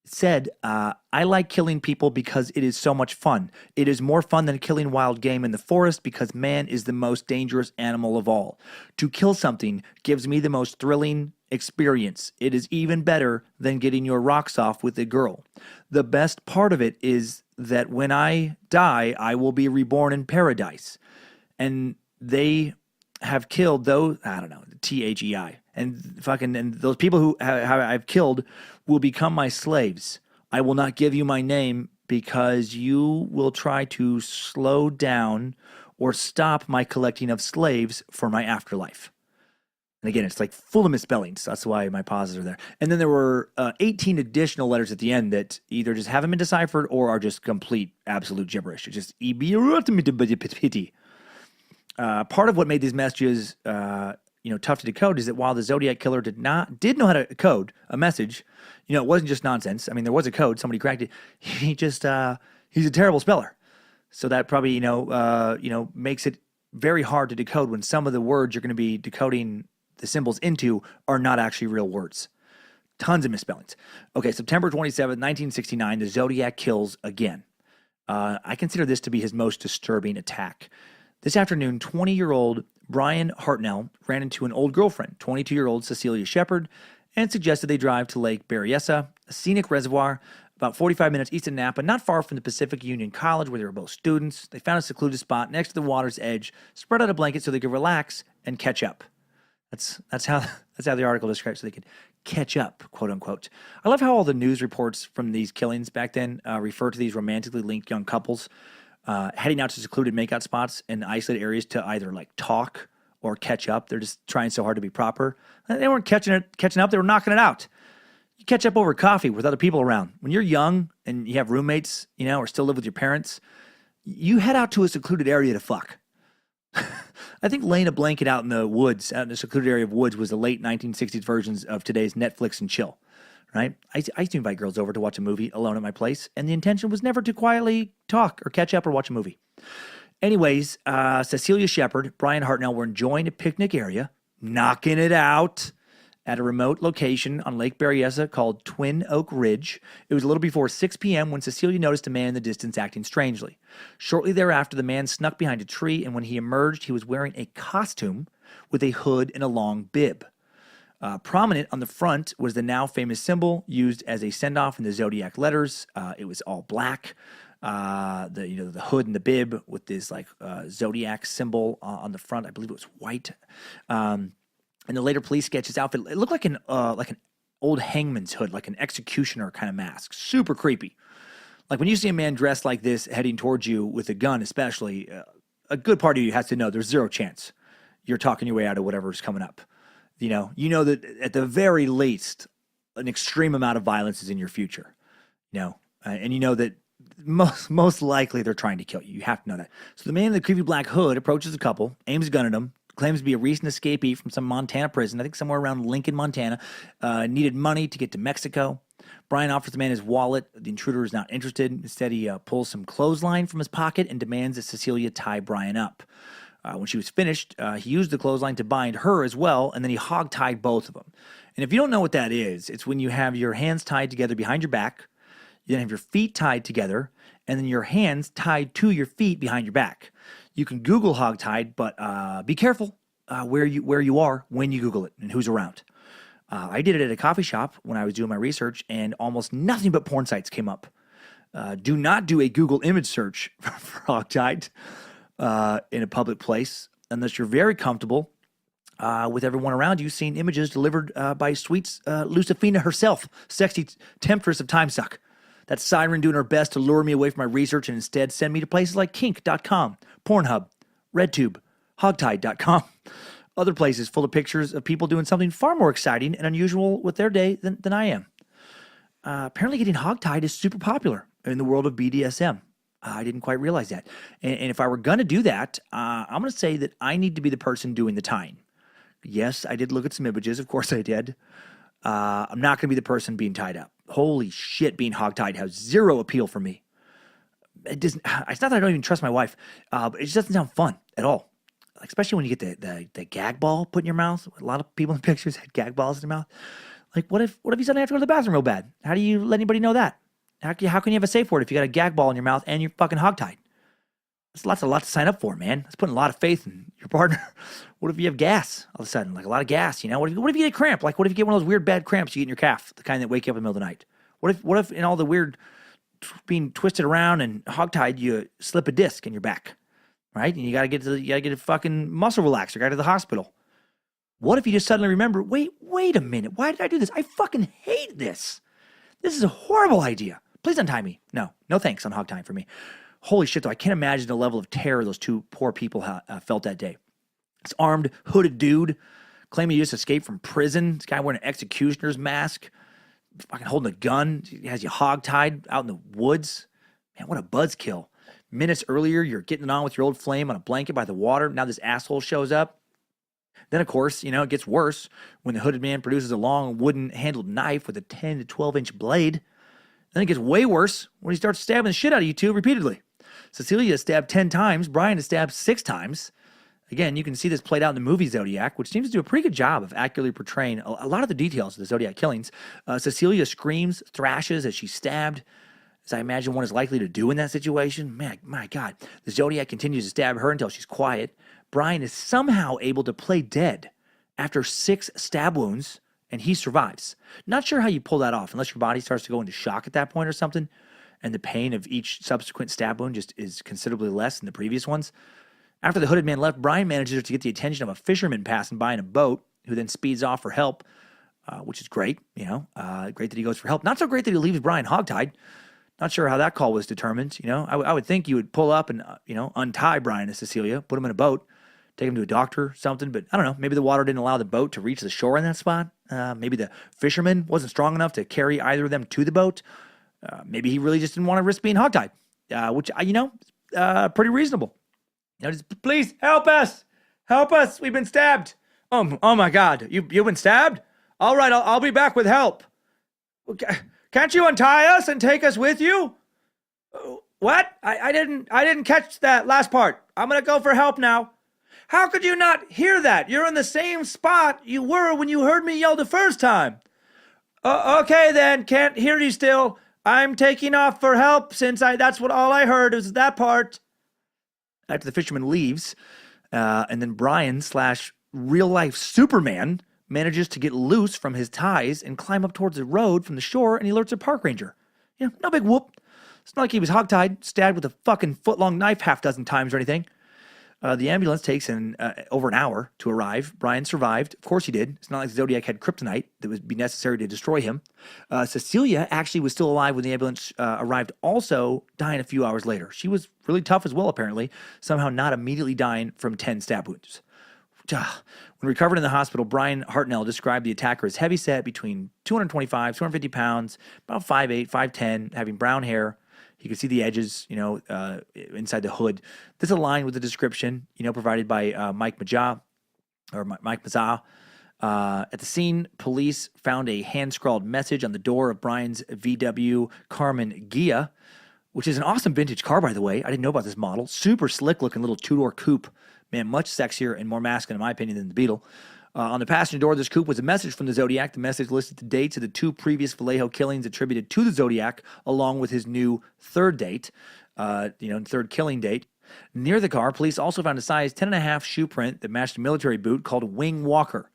It said, I like killing people because it is so much fun. It is more fun than killing wild game in the forest because man is the most dangerous animal of all. To kill something gives me the most thrilling experience. It is even better than getting your rocks off with a girl. The best part of it is that when I die, I will be reborn in paradise. And they have killed those, I don't know, THEI. And those people who I've killed will become my slaves. I will not give you my name because you will try to slow down or stop my collecting of slaves for my afterlife. And again, it's like full of misspellings. That's why my pauses are there. And then there were 18 additional letters at the end that either just haven't been deciphered or are just complete, absolute gibberish. It's just part of what made these messages tough to decode is that while the Zodiac killer did know how to code a message, it wasn't just nonsense. I mean, there was a code, somebody cracked it. He just he's a terrible speller. So that probably makes it very hard to decode when some of the words you're going to be decoding the symbols into are not actually real words. Tons of misspellings. Okay, September 27th, 1969, the Zodiac kills again. I consider this to be his most disturbing attack. This afternoon, 20-year-old Brian Hartnell ran into an old girlfriend, 22-year-old Cecilia Shepard, and suggested they drive to Lake Berryessa, a scenic reservoir about 45 minutes east of Napa, not far from the Pacific Union College where they were both students. They found a secluded spot next to the water's edge, spread out a blanket so they could relax and catch up. That's how the article describes, so they could catch up, quote unquote. I love how all the news reports from these killings back then refer to these romantically linked young couples heading out to secluded makeout spots in isolated areas to either like talk or catch up. They're just trying so hard to be proper. They weren't catching up. They were knocking it out. You catch up over coffee with other people around. When you're young and you have roommates, or still live with your parents, you head out to a secluded area to fuck. I think laying a blanket out in the woods, out in a secluded area of woods, was the late 1960s versions of today's Netflix and chill, right? I used to invite girls over to watch a movie alone at my place, and the intention was never to quietly talk or catch up or watch a movie. Anyways, Cecilia Shepard, Brian Hartnell were enjoying a picnic area, knocking it out at a remote location on Lake Berryessa called Twin Oak Ridge. It was a little before 6 p.m. when Cecilia noticed a man in the distance acting strangely. Shortly thereafter, the man snuck behind a tree, and when he emerged, he was wearing a costume with a hood and a long bib. Prominent on the front was the now famous symbol used as a send-off in the Zodiac letters. It was all black. The hood and the bib with this Zodiac symbol on the front. I believe it was white. In the later police sketches outfit, it looked like an old hangman's hood, like an executioner kind of mask. Super creepy. Like when you see a man dressed like this heading towards you with a gun, especially, a good part of you has to know there's zero chance you're talking your way out of whatever's coming up. You know that at the very least, an extreme amount of violence is in your future. And you know that most likely they're trying to kill you. You have to know that. So the man in the creepy black hood approaches the couple, aims a gun at them, claims to be a recent escapee from some Montana prison, I think somewhere around Lincoln, Montana, needed money to get to Mexico. Brian offers the man his wallet. The intruder is not interested. Instead, he pulls some clothesline from his pocket and demands that Cecilia tie Brian up. When she was finished, he used the clothesline to bind her as well, and then he hog-tied both of them. And if you don't know what that is, it's when you have your hands tied together behind your back, you then have your feet tied together, and then your hands tied to your feet behind your back. You can Google hog-tied, but be careful where you are when you Google it and who's around. I did it at a coffee shop when I was doing my research, and almost nothing but porn sites came up. Do not do a Google image search for hog-tied in a public place unless you're very comfortable with everyone around you seeing images delivered by sweet Lucifina herself, sexy temptress of Timesuck. That siren doing her best to lure me away from my research and instead send me to places like kink.com, Pornhub, RedTube, hogtied.com. other places full of pictures of people doing something far more exciting and unusual with their day than I am. Apparently getting hogtied is super popular in the world of BDSM. I didn't quite realize that. And if I were going to do that, I'm going to say that I need to be the person doing the tying. Yes, I did look at some images. Of course I did. I'm not going to be the person being tied up. Holy shit, being hogtied has zero appeal for me. It's not that I don't even trust my wife, but it just doesn't sound fun at all. Like, especially when you get the gag ball put in your mouth. A lot of people in pictures had gag balls in their mouth. Like, what if you suddenly have to go to the bathroom real bad? How do you let anybody know that? How can you have a safe word if you got a gag ball in your mouth and you're fucking hogtied? That's a lot to sign up for, man. That's putting a lot of faith in your partner. What if you have gas all of a sudden? Like a lot of gas, you know? What if you get a cramp? Like, what if you get one of those weird bad cramps you get in your calf, the kind that wake you up in the middle of the night? What if in all the weird being twisted around and hogtied, you slip a disc in your back, right? And you gotta get a fucking muscle relaxer, go to the hospital. What if you just suddenly remember, wait a minute, why did I do this? I fucking hate this. This is a horrible idea. Please untie me. No thanks on hog time for me. Holy shit, though, I can't imagine the level of terror those two poor people felt that day. This armed, hooded dude claiming he just escaped from prison. This guy wearing an executioner's mask, fucking holding a gun. He has you hog-tied out in the woods. Man, what a buzzkill. Minutes earlier, you're getting it on with your old flame on a blanket by the water. Now this asshole shows up. Then, of course, it gets worse when the hooded man produces a long wooden-handled knife with a 10 to 12-inch blade. Then it gets way worse when he starts stabbing the shit out of you two repeatedly. Cecilia is stabbed 10 times. Brian is stabbed 6 times. Again, you can see this played out in the movie Zodiac, which seems to do a pretty good job of accurately portraying a lot of the details of the Zodiac killings. Cecilia screams, thrashes as she's stabbed, as I imagine one is likely to do in that situation. Man, my God. The Zodiac continues to stab her until she's quiet. Brian is somehow able to play dead after 6 stab wounds, and he survives. Not sure how you pull that off, unless your body starts to go into shock at that point or something, and the pain of each subsequent stab wound just is considerably less than the previous ones. After the hooded man left, Brian manages to get the attention of a fisherman passing by in a boat, who then speeds off for help, which is great, great that he goes for help. Not so great that he leaves Brian hogtied. Not sure how that call was determined, I would think you would pull up and, untie Brian and Cecilia, put him in a boat, take him to a doctor, something, but I don't know, maybe the water didn't allow the boat to reach the shore in that spot. Maybe the fisherman wasn't strong enough to carry either of them to the boat. Maybe he really just didn't want to risk being hogtied, which, pretty reasonable. Just, please help us, we've been stabbed. Oh my God, you've been stabbed? All right, I'll be back with help. Okay. Can't you untie us and take us with you? What? I didn't catch that last part. I'm gonna go for help now. How could you not hear that? You're in the same spot you were when you heard me yell the first time. Okay then, can't hear you still. I'm taking off for help since that's what all I heard was that part. After the fisherman leaves, and then Brian / real life Superman manages to get loose from his ties and climb up towards the road from the shore, and he alerts a park ranger. No big whoop. It's not like he was hogtied, stabbed with a fucking foot-long knife 6 times or anything. The ambulance takes over an hour to arrive. Brian survived. Of course he did. It's not like Zodiac had kryptonite that would be necessary to destroy him. Cecilia actually was still alive when the ambulance arrived, also dying a few hours later. She was really tough as well, apparently, somehow not immediately dying from 10 stab wounds. When recovered in the hospital, Brian Hartnell described the attacker as heavyset, between 225, 250 pounds, about 5'8", 5'10", having brown hair. You can see the edges, inside the hood. This aligned with the description, provided by Mike Mazza. At the scene, police found a hand-scrawled message on the door of Brian's VW Carmen Ghia, which is an awesome vintage car, by the way. I didn't know about this model. Super slick-looking little two-door coupe. Man, much sexier and more masculine, in my opinion, than the Beetle. On the passenger door of this coupe was a message from the Zodiac. The message listed the dates of the 2 previous Vallejo killings attributed to the Zodiac, along with his new third date, third killing date. Near the car, police also found a size 10.5 shoe print that matched a military boot called Wing Walker.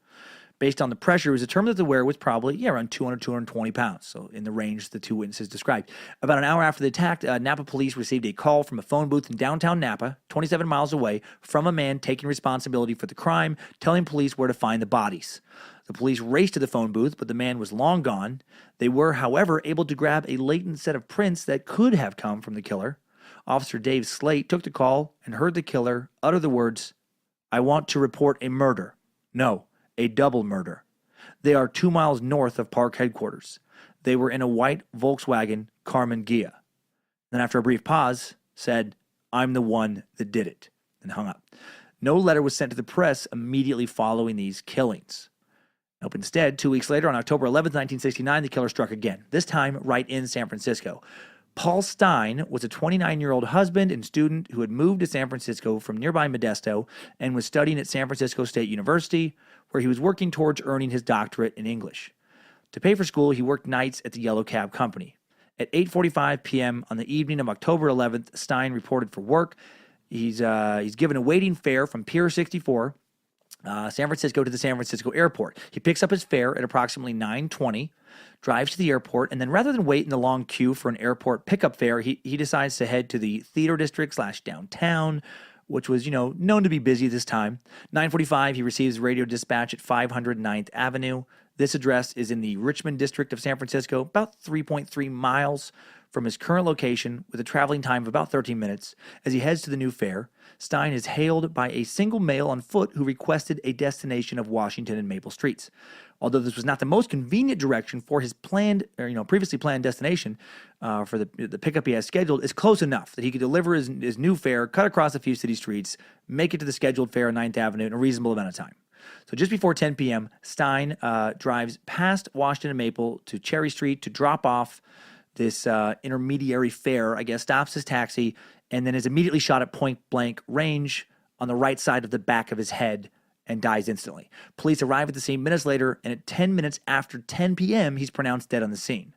Based on the pressure, it was determined that the wearer was probably around 200, 220 pounds, so in the range the 2 witnesses described. About an hour after the attack, Napa police received a call from a phone booth in downtown Napa, 27 miles away, from a man taking responsibility for the crime, telling police where to find the bodies. The police raced to the phone booth, but the man was long gone. They were, however, able to grab a latent set of prints that could have come from the killer. Officer Dave Slate took the call and heard the killer utter the words, "I want to report a murder," No, a double murder. They are 2 miles north of park headquarters. They were in a white Volkswagen Carmen Ghia. Then after a brief pause, said, I'm the one that did it, and hung up. No letter was sent to the press immediately following these killings. Nope. Instead, 2 weeks later, on October 11th, 1969, the killer struck again, this time right in San Francisco. Paul Stein was a 29-year-old husband and student who had moved to San Francisco from nearby Modesto and was studying at San Francisco State University, where he was working towards earning his doctorate in English. To pay for school, he worked nights at the Yellow Cab Company. At 8:45 p.m. on the evening of October 11th, Stein reported for work. He's given a waiting fare from Pier 64, San Francisco, to the San Francisco airport. He picks up his fare at approximately 9:20, drives to the airport, and then rather than wait in the long queue for an airport pickup fare, he decides to head to the theater district / downtown, which was, known to be busy this time. 9:45, he receives radio dispatch at 500 9th Avenue. This address is in the Richmond district of San Francisco, about 3.3 miles from his current location, with a traveling time of about 13 minutes. As he heads to the new fair, Stein is hailed by a single male on foot who requested a destination of Washington and Maple Streets. Although this was not the most convenient direction for his previously planned destination for the pickup he has scheduled, it's close enough that he could deliver his new fare, cut across a few city streets, make it to the scheduled fair on 9th Avenue in a reasonable amount of time. So just before 10 p.m., Stein drives past Washington and Maple to Cherry Street to drop off this intermediary fare, stops his taxi, and then is immediately shot at point-blank range on the right side of the back of his head and dies instantly. Police arrive at the scene minutes later, and at 10 minutes after 10 p.m., he's pronounced dead on the scene.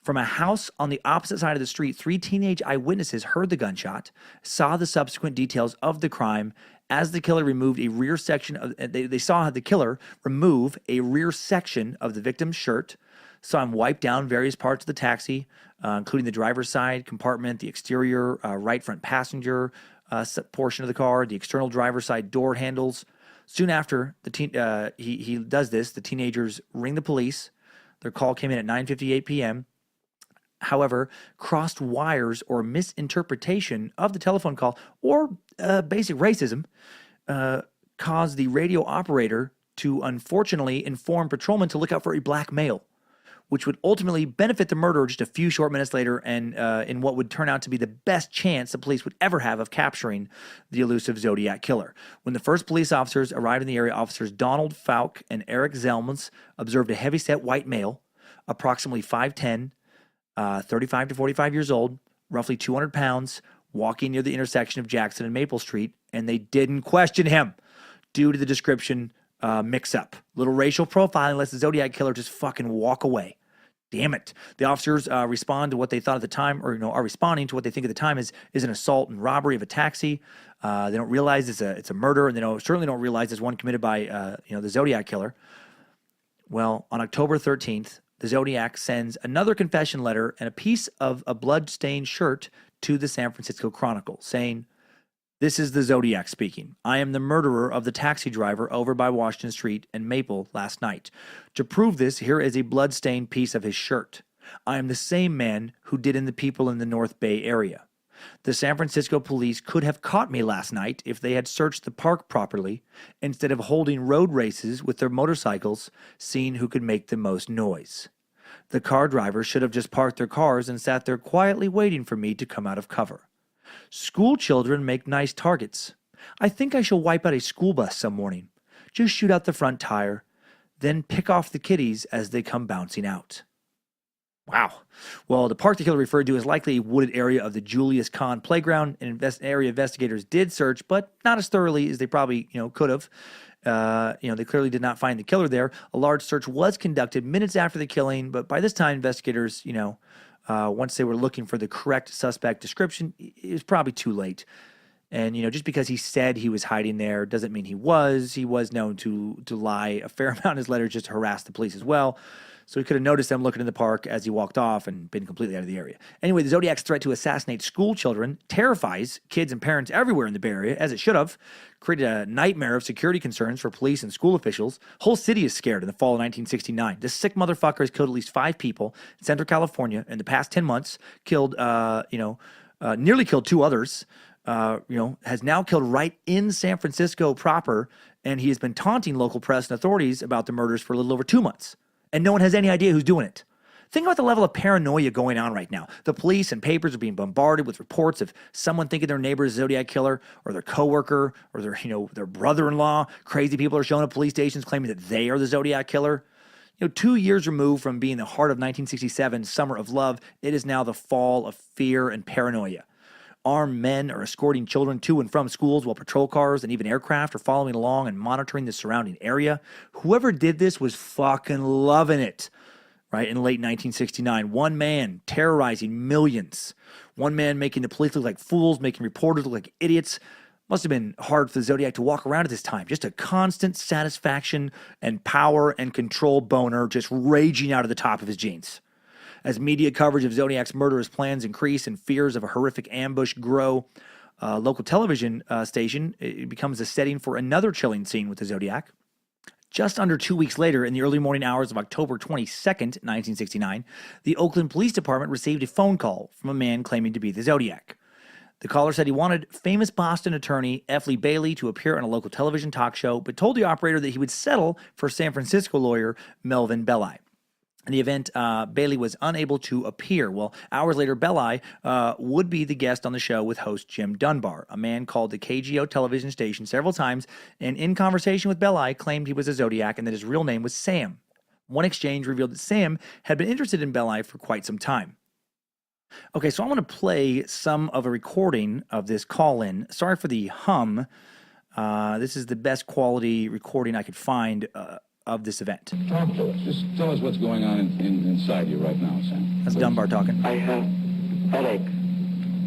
From a house on the opposite side of the street, 3 teenage eyewitnesses heard the gunshot, saw the subsequent details of the crime as the killer removed a rear section of, they saw the killer remove a rear section of the victim's shirt, saw him wipe down various parts of the taxi, including the driver's side compartment, the exterior right front passenger portion of the car, the external driver's side door handles. Soon after he does this, the teenagers ring the police. Their call came in at 9:58 p.m. However, crossed wires or misinterpretation of the telephone call or basic racism caused the radio operator to unfortunately inform patrolmen to look out for a black male, which would ultimately benefit the murderer just a few short minutes later and in what would turn out to be the best chance the police would ever have of capturing the elusive Zodiac killer. When the first police officers arrived in the area, officers Donald Falk and Eric Zelmans observed a heavyset white male, approximately 5'10", 35 to 45 years old, roughly 200 pounds, walking near the intersection of Jackson and Maple Street, and they didn't question him due to the description mix-up. Little racial profiling lets the Zodiac killer just fucking walk away. Damn it. The officers respond to what they thought at the time, or are responding to what they think at the time is an assault and robbery of a taxi. They don't realize it's a murder, and they certainly don't realize it's one committed by the Zodiac killer. Well, on October 13th, the Zodiac sends another confession letter and a piece of a blood-stained shirt to the San Francisco Chronicle, saying, "This is the Zodiac speaking. I am the murderer of the taxi driver over by Washington Street and Maple last night. To prove this, here is a blood-stained piece of his shirt. I am the same man who did in the people in the North Bay area. The San Francisco police could have caught me last night if they had searched the park properly, instead of holding road races with their motorcycles, seeing who could make the most noise. The car drivers should have just parked their cars and sat there quietly waiting for me to come out of cover. School children make nice targets. I think I shall wipe out a school bus some morning. Just shoot out the front tire, then pick off the kiddies as they come bouncing out." Wow. Well, the park the killer referred to is likely a wooded area of the Julius Kahn playground, an area investigators did search, but not as thoroughly as they probably could have. They clearly did not find the killer there. A large search was conducted minutes after the killing, but by this time, investigators, once they were looking for the correct suspect description, it was probably too late. And, just because he said he was hiding there doesn't mean he was. He was known to lie a fair amount in his letters just to harass the police as well. So he could have noticed them looking in the park as he walked off and been completely out of the area. Anyway, the Zodiac's threat to assassinate school children terrifies kids and parents everywhere in the Bay Area, as it should have. Created a nightmare of security concerns for police and school officials. Whole city is scared in the fall of 1969. This sick motherfucker has killed at least 5 people in Central California in the past 10 months. Nearly killed 2 others. has now killed right in San Francisco proper, and he has been taunting local press and authorities about the murders for a little over 2 months. And no one has any idea who's doing it. Think about the level of paranoia going on right now. The police and papers are being bombarded with reports of someone thinking their neighbor is a Zodiac killer, or their coworker, or their brother-in-law. Crazy people are showing up at police stations claiming that they are the Zodiac killer. 2 years removed from being the heart of 1967's Summer of Love, it is now the fall of fear and paranoia. Armed men are escorting children to and from schools while patrol cars and even aircraft are following along and monitoring the surrounding area. Whoever did this was fucking loving it. Right, in late 1969, one man terrorizing millions. One man making the police look like fools, making reporters look like idiots. Must have been hard for the Zodiac to walk around at this time. Just a constant satisfaction and power and control boner just raging out of the top of his jeans. As media coverage of Zodiac's murderous plans increase and fears of a horrific ambush grow, local television station it becomes a setting for another chilling scene with the Zodiac. Just under 2 weeks later, in the early morning hours of October 22nd, 1969, the Oakland Police Department received a phone call from a man claiming to be the Zodiac. The caller said he wanted famous Boston attorney F. Lee Bailey to appear on a local television talk show, but told the operator that he would settle for San Francisco lawyer Melvin Belli. In the event, Bailey was unable to appear. Well, hours later, Belli would be the guest on the show with host Jim Dunbar. A man called the KGO television station several times and in conversation with Belli claimed he was a Zodiac and that his real name was Sam. One exchange revealed that Sam had been interested in Belli for quite some time. Okay, so I want to play some of a recording of this call-in. Sorry for the hum. This is the best quality recording I could find of this event. Talk to us. Just tell us what's going on inside you right now, Sam. That's Dunbar talking. I have headache.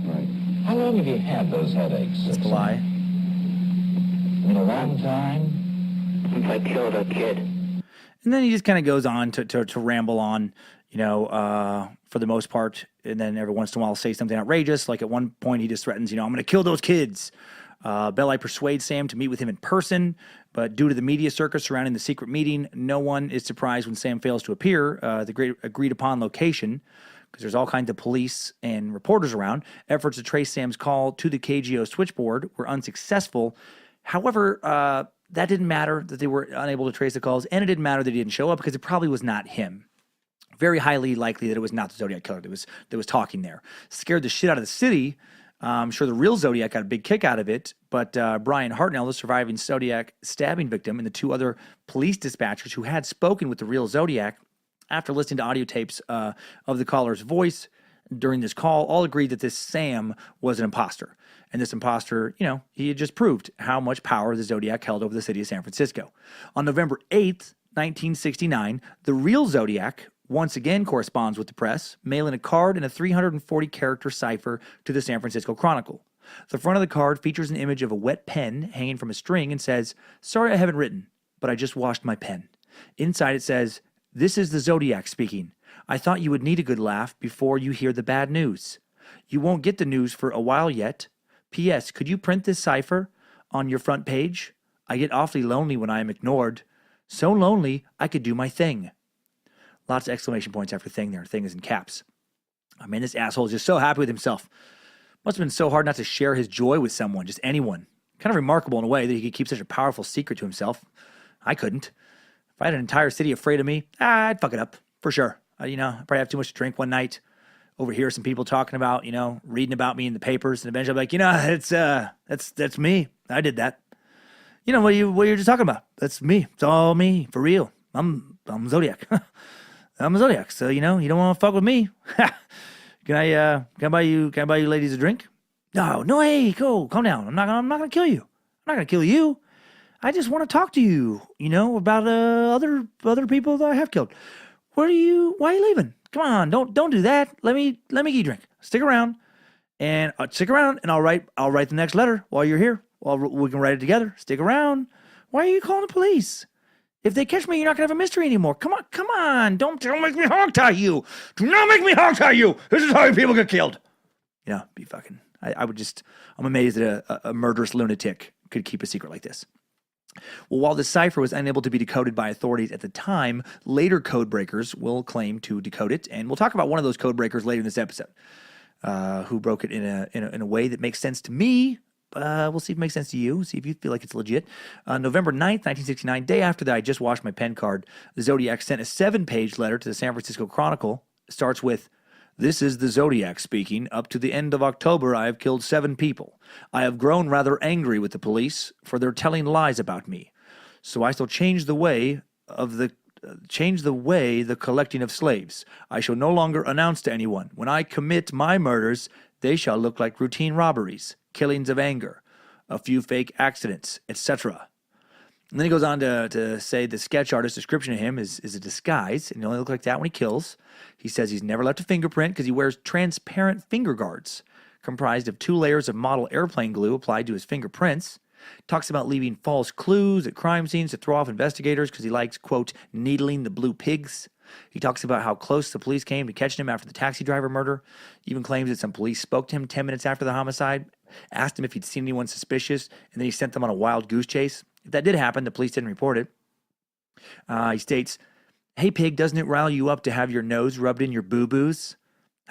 Right. How long have you had those headaches? That's the lie. In a long time? Since I killed a kid. And then he just kind of goes on to ramble on, for the most part. And then every once in a while say something outrageous. Like at one point he just threatens, I'm going to kill those kids. Belli persuades Sam to meet with him in person, but due to the media circus surrounding the secret meeting, no one is surprised when Sam fails to appear. The agreed-upon location, because there's all kinds of police and reporters around. Efforts to trace Sam's call to the KGO switchboard were unsuccessful. However, that didn't matter that they were unable to trace the calls, and it didn't matter that he didn't show up because it probably was not him. Very highly likely that it was not the Zodiac killer that was talking there. Scared the shit out of the city. I'm sure the real Zodiac got a big kick out of it, but Brian Hartnell, the surviving Zodiac stabbing victim, and the two other police dispatchers who had spoken with the real Zodiac after listening to audio tapes of the caller's voice during this call, all agreed that this Sam was an imposter. And this imposter, he had just proved how much power the Zodiac held over the city of San Francisco. On November 8th, 1969, the real Zodiac once again corresponds with the press, mailing a card and a 340-character cipher to the San Francisco Chronicle. The front of the card features an image of a wet pen hanging from a string and says, "Sorry I haven't written, but I just washed my pen." Inside it says, "This is the Zodiac speaking. I thought you would need a good laugh before you hear the bad news. You won't get the news for a while yet. P.S. Could you print this cipher on your front page? I get awfully lonely when I am ignored. So lonely, I could do my thing." Lots of exclamation points after thing there. Thing is in caps. I mean, this asshole is just so happy with himself. Must have been so hard not to share his joy with someone, just anyone. Kind of remarkable in a way that he could keep such a powerful secret to himself. I couldn't. If I had an entire city afraid of me, I'd fuck it up, for sure. I'd probably have too much to drink one night, overhear some people talking about, reading about me in the papers, and eventually I'd be like, that's me. I did that. What you're just talking about. That's me. It's all me, for real. I'm Zodiac. I'm a Zodiac, so you don't want to fuck with me. Can I buy you ladies a drink? No, hey, go, calm down. I'm not gonna kill you. I'm not gonna kill you. I just want to talk to you, about other people that I have killed. Why are you leaving? Come on, don't do that. Let me get you a drink. Stick around, and I'll write the next letter while you're here. Well, we can write it together. Stick around. Why are you calling the police? If they catch me, you're not going to have a mystery anymore. Come on. Don't make me hog-tie you. Do not make me hog-tie you. This is how people get killed. Be fucking... I'm amazed that a murderous lunatic could keep a secret like this. Well, while the cipher was unable to be decoded by authorities at the time, later code breakers will claim to decode it, and we'll talk about one of those code breakers later in this episode. who broke it in a way that makes sense to me. We'll see if it makes sense to you. See if you feel like it's legit. November 9th, 1969, day after that I just washed my pen card, the Zodiac sent a 7-page letter to the San Francisco Chronicle. It starts with, "This is the Zodiac speaking. Up to the end of October, I have killed 7 people. I have grown rather angry with the police for their telling lies about me. So I shall change the way the collecting of slaves. I shall no longer announce to anyone. When I commit my murders, they shall look like routine robberies, killings of anger, a few fake accidents, etc." And then he goes on to say the sketch artist's description of him is a disguise, and he only looks like that when he kills. He says he's never left a fingerprint because he wears transparent finger guards comprised of 2 layers of model airplane glue applied to his fingerprints. Talks about leaving false clues at crime scenes to throw off investigators because he likes, quote, needling the blue pigs. He talks about how close the police came to catching him after the taxi driver murder. He even claims that some police spoke to him 10 minutes after the homicide, asked him if he'd seen anyone suspicious, and then he sent them on a wild goose chase. If that did happen, the police didn't report it. He states, "Hey, pig, doesn't it rile you up to have your nose rubbed in your boo-boos?"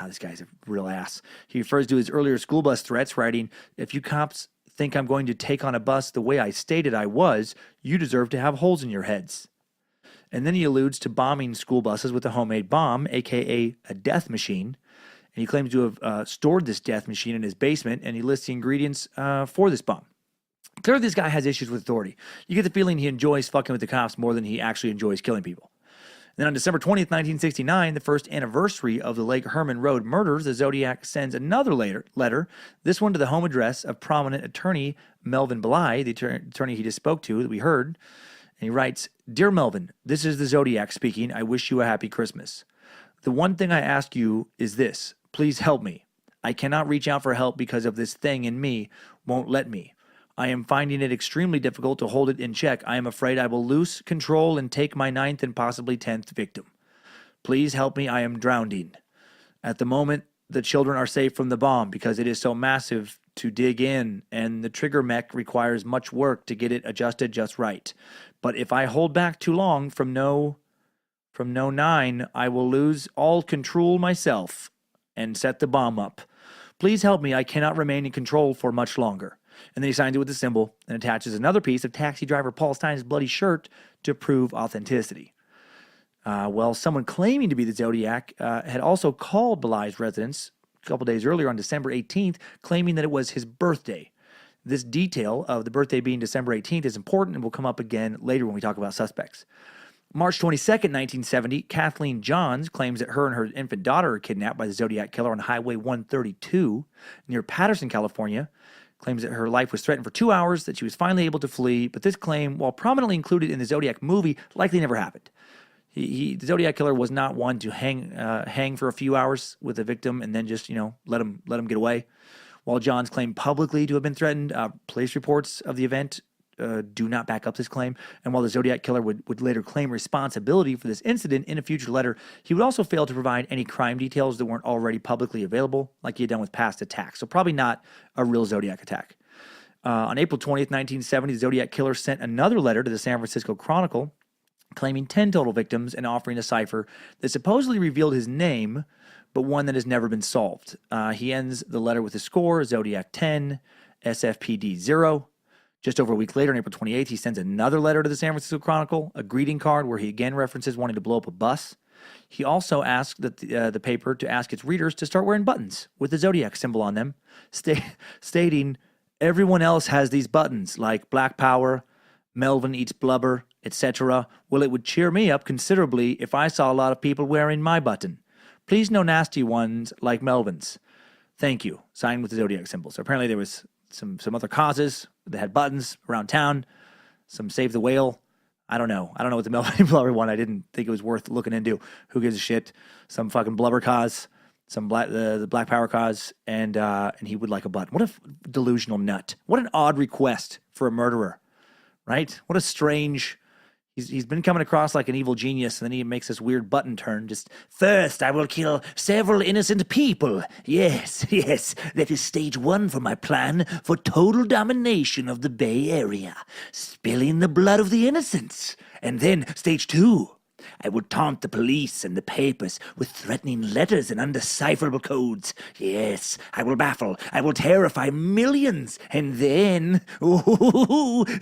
This guy's a real ass. He refers to his earlier school bus threats, writing, "If you cops think I'm going to take on a bus the way I stated I was, you deserve to have holes in your heads." And then he alludes to bombing school buses with a homemade bomb, a.k.a. a death machine. And he claims to have stored this death machine in his basement, and he lists the ingredients for this bomb. Clearly, this guy has issues with authority. You get the feeling he enjoys fucking with the cops more than he actually enjoys killing people. And then on December 20th, 1969, the first anniversary of the Lake Herman Road murders, the Zodiac sends another letter, this one to the home address of prominent attorney Melvin Bly, the attorney he just spoke to that we heard. And he writes, "Dear Melvin, this is the Zodiac speaking. I wish you a happy Christmas. The one thing I ask you is this. Please help me. I cannot reach out for help because of this thing in me won't let me. I am finding it extremely difficult to hold it in check. I am afraid I will lose control and take my 9th and possibly 10th victim. Please help me. I am drowning. At the moment, the children are safe from the bomb because it is so massive to dig in, and the trigger mech requires much work to get it adjusted just right. But if I hold back too long from no 9, I will lose all control myself and set the bomb up. Please help me. I cannot remain in control for much longer." And then he signs it with a symbol and attaches another piece of taxi driver Paul Stein's bloody shirt to prove authenticity. Someone claiming to be the Zodiac had also called Bly's residence a couple days earlier on December 18th, claiming that it was his birthday. This detail of the birthday being December 18th is important and will come up again later when we talk about suspects. March 22nd, 1970, Kathleen Johns claims that her and her infant daughter are kidnapped by the Zodiac killer on Highway 132 near Patterson, California. Claims that her life was threatened for 2 hours, that she was finally able to flee, but this claim, while prominently included in the Zodiac movie, likely never happened. The Zodiac killer was not one to hang for a few hours with a victim and then just, let him get away. While Johns claimed publicly to have been threatened, police reports of the event do not back up this claim. And while the Zodiac killer would later claim responsibility for this incident in a future letter, he would also fail to provide any crime details that weren't already publicly available, like he had done with past attacks. So probably not a real Zodiac attack. On April 20th, 1970, the Zodiac killer sent another letter to the San Francisco Chronicle claiming 10 total victims and offering a cipher that supposedly revealed his name, but one that has never been solved. He ends the letter with a score, Zodiac 10, SFPD 0. Just over a week later, on April 28th, he sends another letter to the San Francisco Chronicle, a greeting card where he again references wanting to blow up a bus. He also asked the paper to ask its readers to start wearing buttons with the Zodiac symbol on them, stating, "Everyone else has these buttons, like Black Power, Melvin eats blubber, etc. Well, it would cheer me up considerably if I saw a lot of people wearing my button. Please no nasty ones like Melvin's. Thank you." Signed with the Zodiac symbol. So apparently there was some other causes that had buttons around town. Some Save the Whale. I don't know what the Melvin Blubber one. I didn't think it was worth looking into. Who gives a shit? Some fucking blubber cause. Some the Black Power cause. And he would like a button. What a delusional nut. What an odd request for a murderer. Right? What a strange... He's been coming across like an evil genius, and then he makes this weird button turn. Just, "First, I will kill several innocent people. Yes, that is stage 1 for my plan for total domination of the Bay Area. Spilling the blood of the innocents. And then stage 2, I will taunt the police and the papers with threatening letters and undecipherable codes. Yes, I will baffle. I will terrify millions. And then,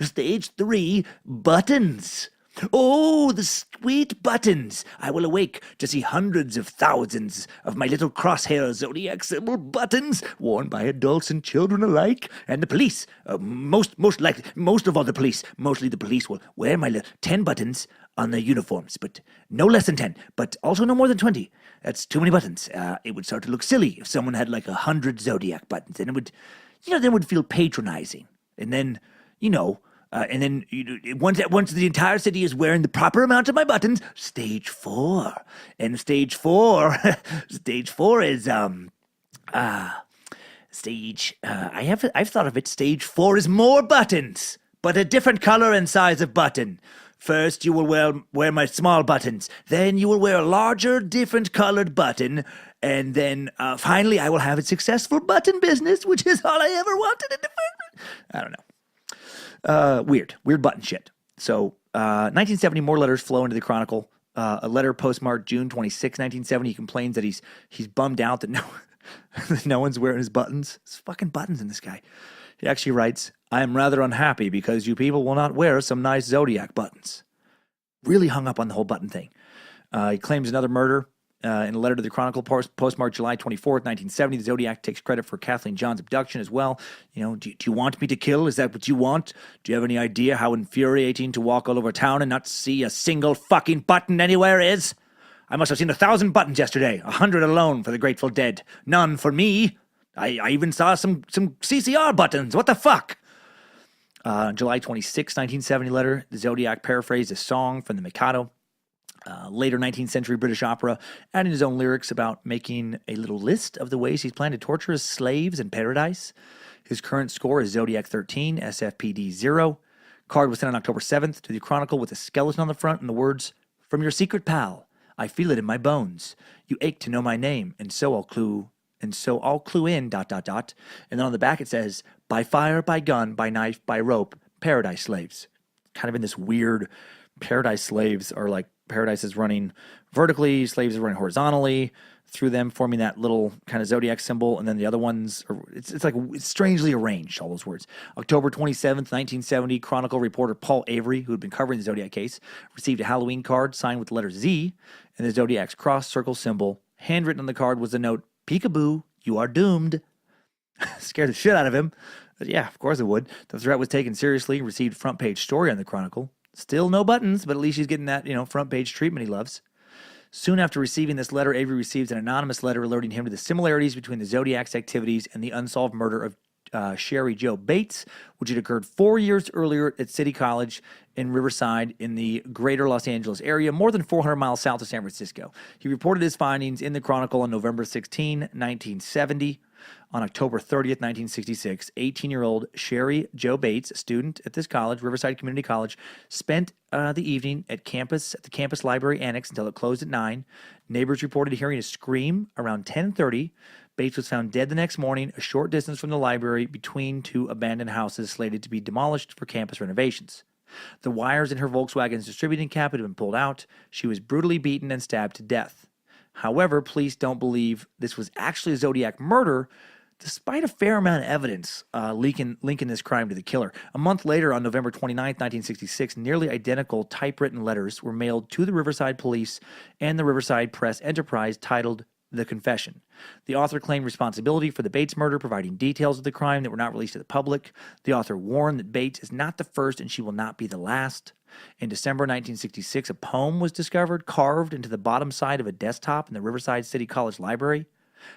stage 3, buttons. Oh, the sweet buttons! I will awake to see hundreds of thousands of my little crosshair zodiac symbol buttons worn by adults and children alike. And the police, most of all the police, mostly the police will wear my 10 buttons on their uniforms, but no less than 10, but also no more than 20. That's too many buttons. It would start to look silly if someone had like 100 zodiac buttons, and it would, then it would feel patronizing. And then, once the entire city is wearing the proper amount of my buttons, stage 4. And stage 4 is I've thought of it. Stage 4 is more buttons, but a different color and size of button. First, you will wear my small buttons. Then you will wear a larger, different colored button. And then finally, I will have a successful button business, which is all I ever wanted in the first. I don't know. Weird button shit. So, 1970, more letters flow into the Chronicle. A letter postmarked June 26, 1970. He complains that he's bummed out that no one's wearing his buttons. There's fucking buttons in this guy. He actually writes, I am rather unhappy because you people will not wear some nice Zodiac buttons. Really hung up on the whole button thing. He claims another murder in a letter to the Chronicle postmarked July 24th, 1970. The Zodiac takes credit for Kathleen John's abduction as well. Do you want me to kill? Is that what you want? Do you have any idea how infuriating to walk all over town and not see a single fucking button anywhere is? I must have seen 1,000 buttons yesterday, 100 alone for the Grateful Dead. None for me. I even saw some CCR buttons. What the fuck? July 26, 1970 letter, the Zodiac paraphrased a song from the Mikado. Later 19th century British opera, adding his own lyrics about making a little list of the ways he's planned to torture his slaves in paradise. His current score is Zodiac 13, SFPD 0. Card was sent on October 7th to the Chronicle with a skeleton on the front and the words, From your secret pal, I feel it in my bones. You ache to know my name, and so I'll clue in, ... And then on the back it says, by fire, by gun, by knife, by rope, paradise slaves. Kind of in this weird, paradise slaves are like, paradise is running vertically, slaves are running horizontally through them, forming that little kind of zodiac symbol, and then the other ones are, it's strangely arranged, all those words. October 27th, 1970, Chronicle reporter Paul Avery, who had been covering the Zodiac case, received a Halloween card signed with the letter Z and the Zodiac's cross circle symbol. Handwritten on the card was the note, Peekaboo, you are doomed. Scared the shit out of him. But yeah, of course it would. The threat was taken seriously, received front page story on the Chronicle. Still no buttons, but at least he's getting that, front page treatment he loves. Soon after receiving this letter, Avery receives an anonymous letter alerting him to the similarities between the Zodiac's activities and the unsolved murder of Sherry Jo Bates, which had occurred 4 years earlier at City College in Riverside in the greater Los Angeles area, more than 400 miles south of San Francisco. He reported his findings in the Chronicle on November 16, 1970. On October 30th, 1966, 18-year-old Sherry Jo Bates, a student at this college, Riverside Community College, spent the evening at the campus library annex until it closed at 9. Neighbors reported hearing a scream around 10:30. Bates was found dead the next morning, a short distance from the library between two abandoned houses slated to be demolished for campus renovations. The wires in her Volkswagen's distributing cap had been pulled out. She was brutally beaten and stabbed to death. However, police don't believe this was actually a Zodiac murder, despite a fair amount of evidence linking this crime to the killer. A month later, on November 29, 1966, nearly identical typewritten letters were mailed to the Riverside Police and the Riverside Press Enterprise titled The Confession. The author claimed responsibility for the Bates murder, providing details of the crime that were not released to the public. The author warned that Bates is not the first and she will not be the last. In December 1966, a poem was discovered carved into the bottom side of a desktop in the Riverside City College Library,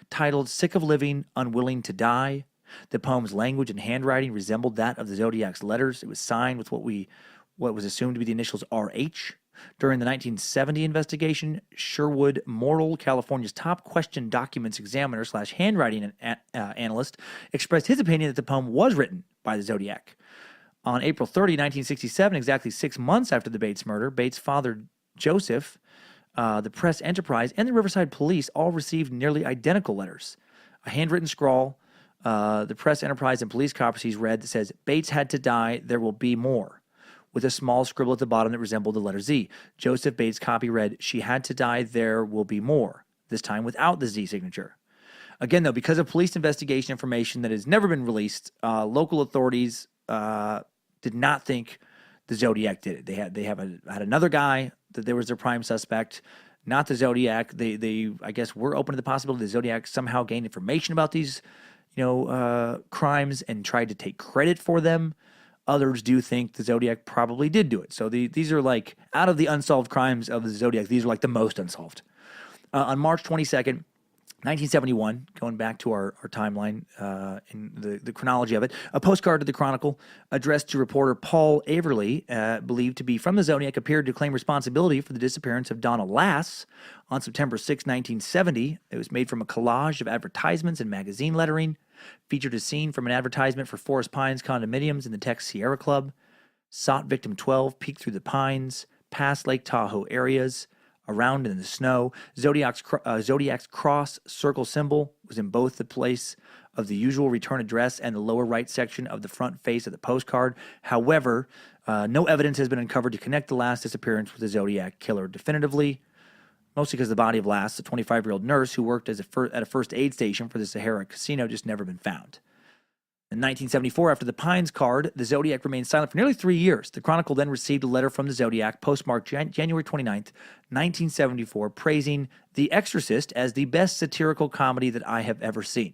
titled Sick of Living, Unwilling to Die. The poem's language and handwriting resembled that of the Zodiac's letters. It was signed with what was assumed to be the initials RH. During the 1970 investigation, Sherwood Morrill, California's top question documents examiner / handwriting analyst, expressed his opinion that the poem was written by the Zodiac. On April 30, 1967, exactly 6 months after the Bates murder, Bates' father, Joseph, the Press Enterprise, and the Riverside Police all received nearly identical letters. A handwritten scrawl, the Press Enterprise and police copies read that says, Bates had to die, there will be more. with a small scribble at the bottom that resembled the letter Z. Joseph Bates' copy read, "She had to die, there will be more," this time without the Z signature. Again, though, because of police investigation information that has never been released, local authorities did not think the Zodiac did it. They had another guy that there was their prime suspect, not the Zodiac. They I guess were open to the possibility the Zodiac somehow gained information about these, crimes and tried to take credit for them. Others do think the Zodiac probably did do it. So these are like, out of the unsolved crimes of the Zodiac, these are like the most unsolved. On March 22nd, 1971, going back to our timeline in the chronology of it, a postcard to the Chronicle addressed to reporter Paul Averly, believed to be from the Zodiac, appeared to claim responsibility for the disappearance of Donna Lass on September 6, 1970. It was made from a collage of advertisements and magazine lettering, featured a scene from an advertisement for Forest Pines condominiums in the Tex Sierra Club, sought victim 12, peeked through the pines, past Lake Tahoe areas, around in the snow. Zodiac's cross circle symbol was in both the place of the usual return address and the lower right section of the front face of the postcard. However, no evidence has been uncovered to connect the last disappearance with the Zodiac killer definitively, mostly because the body of Lass, a 25-year-old nurse who worked at a first aid station for the Sahara Casino, just never been found. In 1974, after the Pines card, the Zodiac remained silent for nearly 3 years. The Chronicle then received a letter from the Zodiac, postmarked January 29th, 1974, praising The Exorcist as the best satirical comedy that I have ever seen.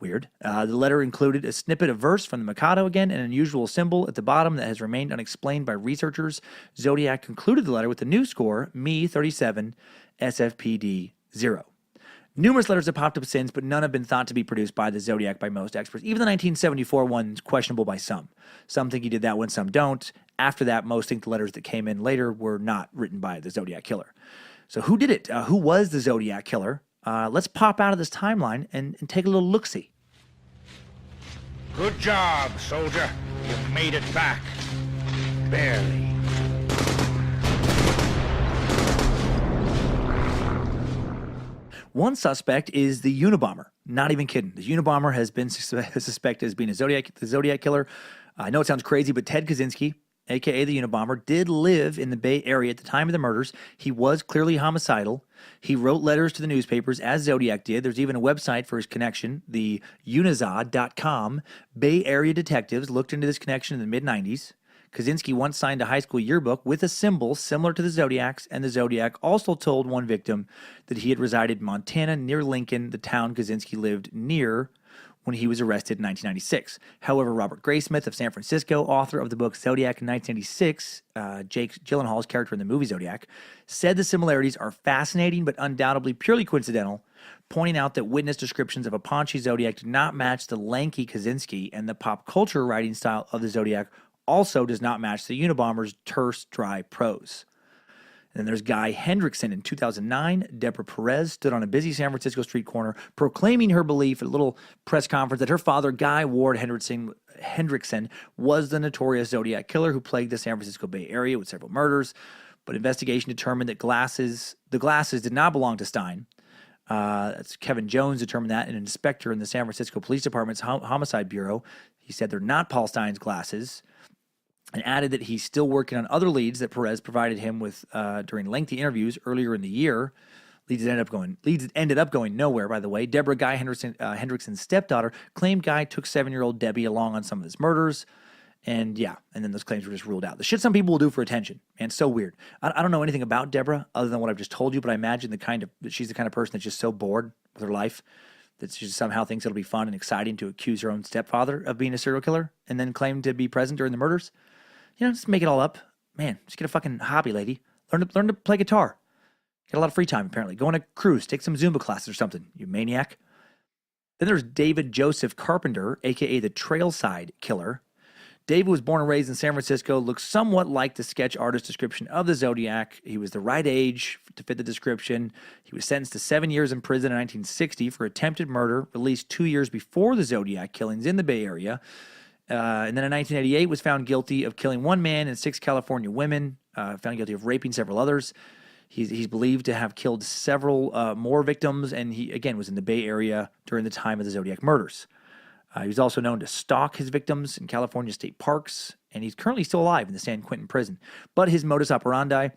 Weird. The letter included a snippet of verse from the Mikado again, and an unusual symbol at the bottom that has remained unexplained by researchers. Zodiac concluded the letter with the new score, Me 37, SFPD 0. Numerous letters have popped up since, but none have been thought to be produced by the Zodiac by most experts. Even the 1974 one's questionable by some. Some think he did that one, some don't. After that, most think the letters that came in later were not written by the Zodiac killer. So who did it? Who was the Zodiac killer? Let's pop out of this timeline and take a little look-see. Good job, soldier. You made it back. Barely. One suspect is the Unabomber. Not even kidding. The Unabomber has been suspected as being the Zodiac killer. I know it sounds crazy, but Ted Kaczynski, a.k.a. the Unabomber, did live in the Bay Area at the time of the murders. He was clearly homicidal. He wrote letters to the newspapers, as Zodiac did. There's even a website for his connection, the unizod.com. Bay Area detectives looked into this connection in the mid-90s. Kaczynski once signed a high school yearbook with a symbol similar to the Zodiac's, and the Zodiac also told one victim that he had resided in Montana near Lincoln, the town Kaczynski lived near when he was arrested in 1996. However, Robert Graysmith of San Francisco, author of the book Zodiac in 1986, Jake Gyllenhaal's character in the movie Zodiac, said the similarities are fascinating but undoubtedly purely coincidental, pointing out that witness descriptions of a paunchy Zodiac did not match the lanky Kaczynski, and the pop culture writing style of the Zodiac also does not match the Unabomber's terse, dry prose. And then there's Guy Hendrickson. In 2009, Deborah Perez stood on a busy San Francisco street corner proclaiming her belief at a little press conference that her father, Guy Ward Hendrickson, was the notorious Zodiac killer who plagued the San Francisco Bay Area with several murders. But investigation determined that the glasses did not belong to Stein. That's Kevin Jones determined that, an inspector in the San Francisco Police Department's Homicide Bureau. He said they're not Paul Stein's glasses, and added that he's still working on other leads that Perez provided him with during lengthy interviews earlier in the year. Leads ended up going nowhere, by the way. Deborah Guy Hendrickson's stepdaughter claimed Guy took 7-year-old Debbie along on some of his murders. And then those claims were just ruled out. The shit some people will do for attention, man, so weird. I don't know anything about Deborah other than what I've just told you, but I imagine she's the kind of person that's just so bored with her life that she somehow thinks it'll be fun and exciting to accuse her own stepfather of being a serial killer and then claim to be present during the murders. Just make it all up. Man, just get a fucking hobby, lady. Learn to play guitar. Get a lot of free time, apparently. Go on a cruise. Take some Zumba classes or something, you maniac. Then there's David Joseph Carpenter, a.k.a. the Trailside Killer. David was born and raised in San Francisco, looks somewhat like the sketch artist description of the Zodiac. He was the right age to fit the description. He was sentenced to 7 years in prison in 1960 for attempted murder, released 2 years before the Zodiac killings in the Bay Area. And then in 1988 was found guilty of killing one man and 6 California women, found guilty of raping several others. He's believed to have killed several more victims, and he, again, was in the Bay Area during the time of the Zodiac murders. He was also known to stalk his victims in California state parks, and he's currently still alive in the San Quentin prison. But his modus operandi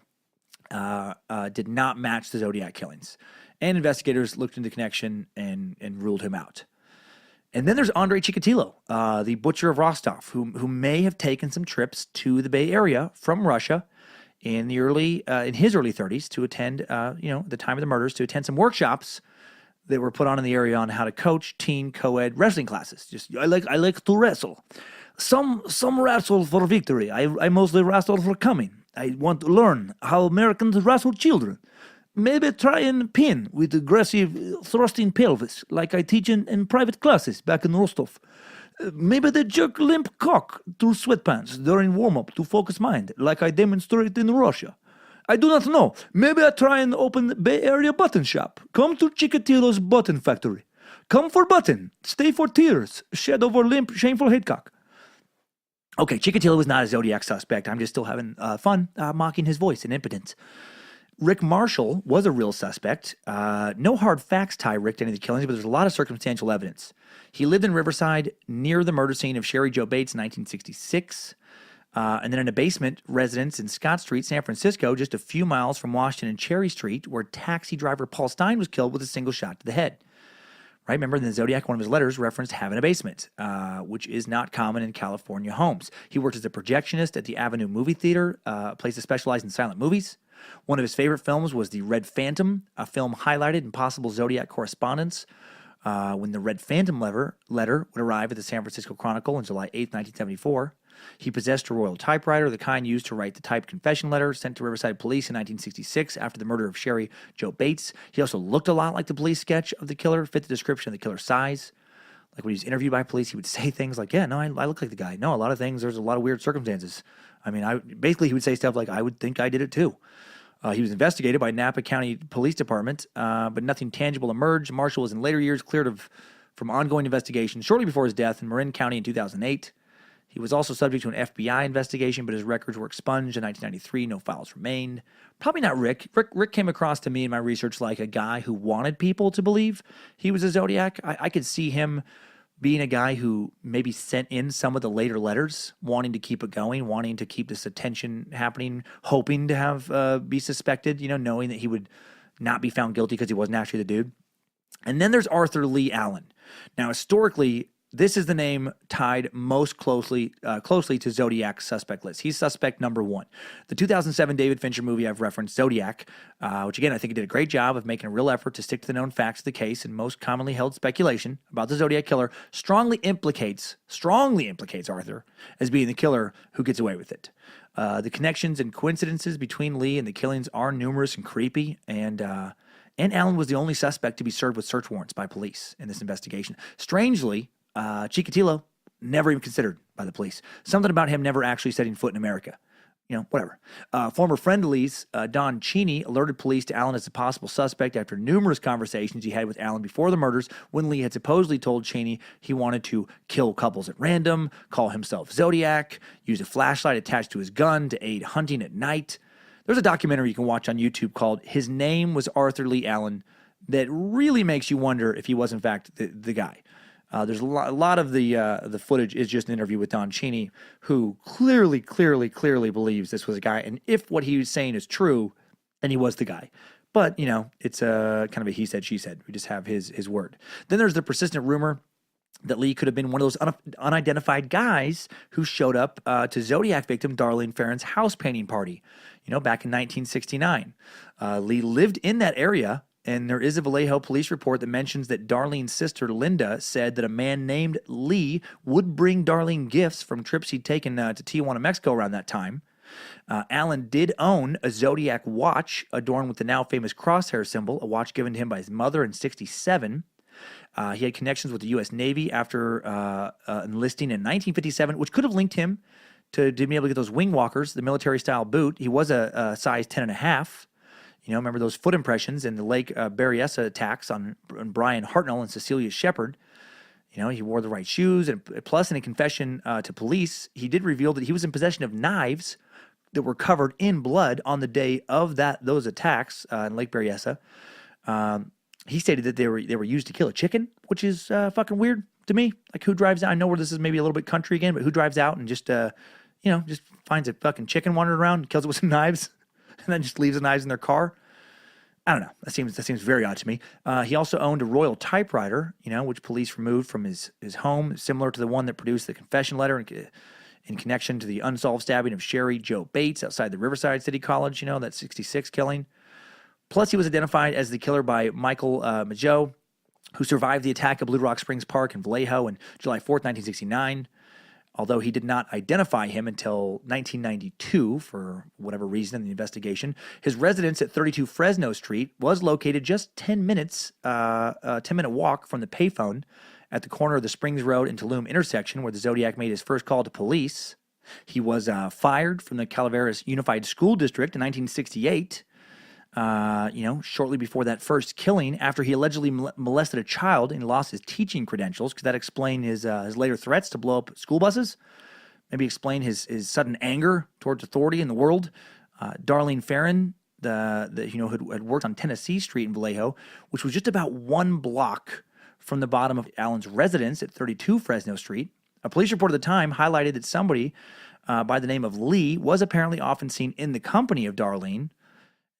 did not match the Zodiac killings, and investigators looked into the connection and ruled him out. And then there's Andrei Chikatilo, the butcher of Rostov, who may have taken some trips to the Bay Area from Russia in his early 30s to attend, the time of the murders, to attend some workshops that were put on in the area on how to coach teen co-ed wrestling classes. I like to wrestle. Some wrestle for victory. I mostly wrestle for coming. I want to learn how Americans wrestle children. Maybe try and pin with aggressive thrusting pelvis, like I teach in private classes back in Rostov. Maybe they jerk limp cock through sweatpants during warm-up to focus mind, like I demonstrate in Russia. I do not know. Maybe I try and open the Bay Area button shop. Come to Chikatilo's Button Factory. Come for button. Stay for tears. Shed over limp, shameful headcock. Okay, Chikatilo was not a Zodiac suspect. I'm just still having fun mocking his voice and impotence. Rick Marshall was a real suspect. No hard facts tie Rick to any of the killings, but there's a lot of circumstantial evidence. He lived in Riverside near the murder scene of Sherry Jo Bates in 1966, and then in a basement residence in Scott Street, San Francisco, just a few miles from Washington and Cherry Street, where taxi driver Paul Stein was killed with a single shot to the head. Right? Remember, in the Zodiac, one of his letters referenced having a basement, which is not common in California homes. He worked as a projectionist at the Avenue Movie Theater, a place that specialized in silent movies. One of his favorite films was The Red Phantom, a film highlighted in possible Zodiac correspondence. When the Red Phantom letter would arrive at the San Francisco Chronicle on July 8, 1974. He possessed a royal typewriter, the kind used to write the typed confession letter sent to Riverside Police in 1966 after the murder of Sherry Jo Bates. He also looked a lot like the police sketch of the killer, fit the description of the killer's size. Like when he was interviewed by police, he would say things like, yeah, no, I look like the guy. No, a lot of things, there's a lot of weird circumstances. I mean, basically he would say stuff like, I would think I did it too. He was investigated by Napa County Police Department, but nothing tangible emerged. Marshall was in later years cleared from ongoing investigation shortly before his death in Marin County in 2008. He was also subject to an FBI investigation, but his records were expunged in 1993. No files remained. Probably not Rick. Rick came across to me in my research like a guy who wanted people to believe he was a Zodiac. I could see him being a guy who maybe sent in some of the later letters, wanting to keep it going, wanting to keep this attention happening, hoping to have be suspected, knowing that he would not be found guilty because he wasn't actually the dude. And then there's Arthur Lee Allen. Now, historically, this is the name tied most closely to Zodiac's suspect list. He's suspect number one. The 2007 David Fincher movie I've referenced, Zodiac, which again, I think it did a great job of making a real effort to stick to the known facts of the case, and most commonly held speculation about the Zodiac killer strongly implicates Arthur as being the killer who gets away with it. The connections and coincidences between Lee and the killings are numerous and creepy, and Allen was the only suspect to be served with search warrants by police in this investigation. Strangely, Chikatilo never even considered by the police. Something about him never actually setting foot in America. Whatever. Former friend of Lee's, Don Cheney, alerted police to Allen as a possible suspect after numerous conversations he had with Allen before the murders, when Lee had supposedly told Cheney he wanted to kill couples at random, call himself Zodiac, use a flashlight attached to his gun to aid hunting at night. There's a documentary you can watch on YouTube called His Name Was Arthur Lee Allen that really makes you wonder if he was in fact the guy. There's a lot of the footage is just an interview with Don Cheney, who clearly believes this was a guy. And if what he was saying is true, then he was the guy. But, it's a kind of a he said, she said. We just have his word. Then there's the persistent rumor that Lee could have been one of those unidentified guys who showed up to Zodiac victim Darlene Ferrin's house painting party, back in 1969. Lee lived in that area. And there is a Vallejo police report that mentions that Darlene's sister, Linda, said that a man named Lee would bring Darlene gifts from trips he'd taken to Tijuana, Mexico around that time. Allen did own a Zodiac watch adorned with the now famous crosshair symbol, a watch given to him by his mother in 1967. He had connections with the U.S. Navy after enlisting in 1957, which could have linked him to being able to get those wing walkers, the military-style boot. He was a size 10.5. Remember those foot impressions in the Lake Berryessa attacks on Brian Hartnell and Cecilia Shepard. He wore the right shoes. And plus, in a confession to police, he did reveal that he was in possession of knives that were covered in blood on the day of those attacks in Lake Berryessa. He stated that they were used to kill a chicken, which is fucking weird. to me. Like, who drives out? I know where this is maybe a little bit country again, but who drives out and just, just finds a fucking chicken wandering around, kills it with some knives, and then just leaves the knives in their car? I don't know. That seems very odd to me. He also owned a Royal typewriter, which police removed from his home, similar to the one that produced the confession letter in connection to the unsolved stabbing of Sherry Jo Bates outside the Riverside City College, that 66 killing. Plus, he was identified as the killer by Michael Mageau, who survived the attack at Blue Rock Springs Park in Vallejo on July 4th, 1969. Although he did not identify him until 1992 for whatever reason in the investigation. His residence at 32 Fresno Street was located just 10-minute walk from the payphone at the corner of the Springs Road and Tulum intersection where the Zodiac made his first call to police. He was fired from the Calaveras Unified School District in 1968, shortly before that first killing, after he allegedly molested a child and lost his teaching credentials. Could that explain his later threats to blow up school buses? Maybe explain his sudden anger towards authority in the world. Darlene Farron, who had worked on Tennessee Street in Vallejo, which was just about one block from the bottom of Allen's residence at 32 Fresno Street. A police report at the time highlighted that somebody by the name of Lee was apparently often seen in the company of Darlene.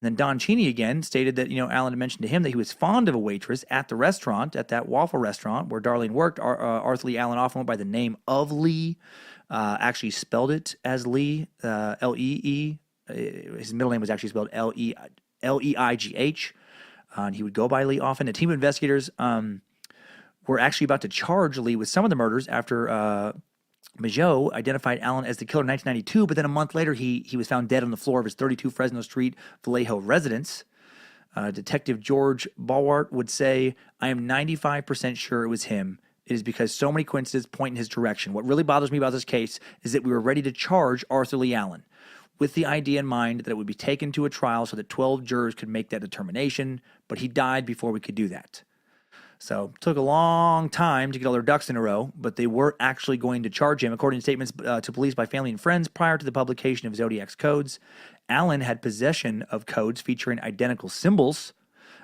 And then Don Cheney again stated that, Allen had mentioned to him that he was fond of a waitress at the restaurant, at that waffle restaurant where Darlene worked. Arthur Lee Allen often went by the name of Lee, actually spelled it as Lee, L-E-E. His middle name was actually spelled L-E-I-G-H. And he would go by Lee often. A team of investigators were actually about to charge Lee with some of the murders after Mageau identified Allen as the killer in 1992, but then a month later, he was found dead on the floor of his 32 Fresno Street Vallejo residence. Detective George Ballwart would say, "I am 95% sure it was him. It is because so many coincidences point in his direction. What really bothers me about this case is that we were ready to charge Arthur Lee Allen with the idea in mind that it would be taken to a trial so that 12 jurors could make that determination, but he died before we could do that." So it took a long time to get all their ducks in a row, but they were actually going to charge him. According to statements to police by family and friends prior to the publication of Zodiac's codes, Allen had possession of codes featuring identical symbols.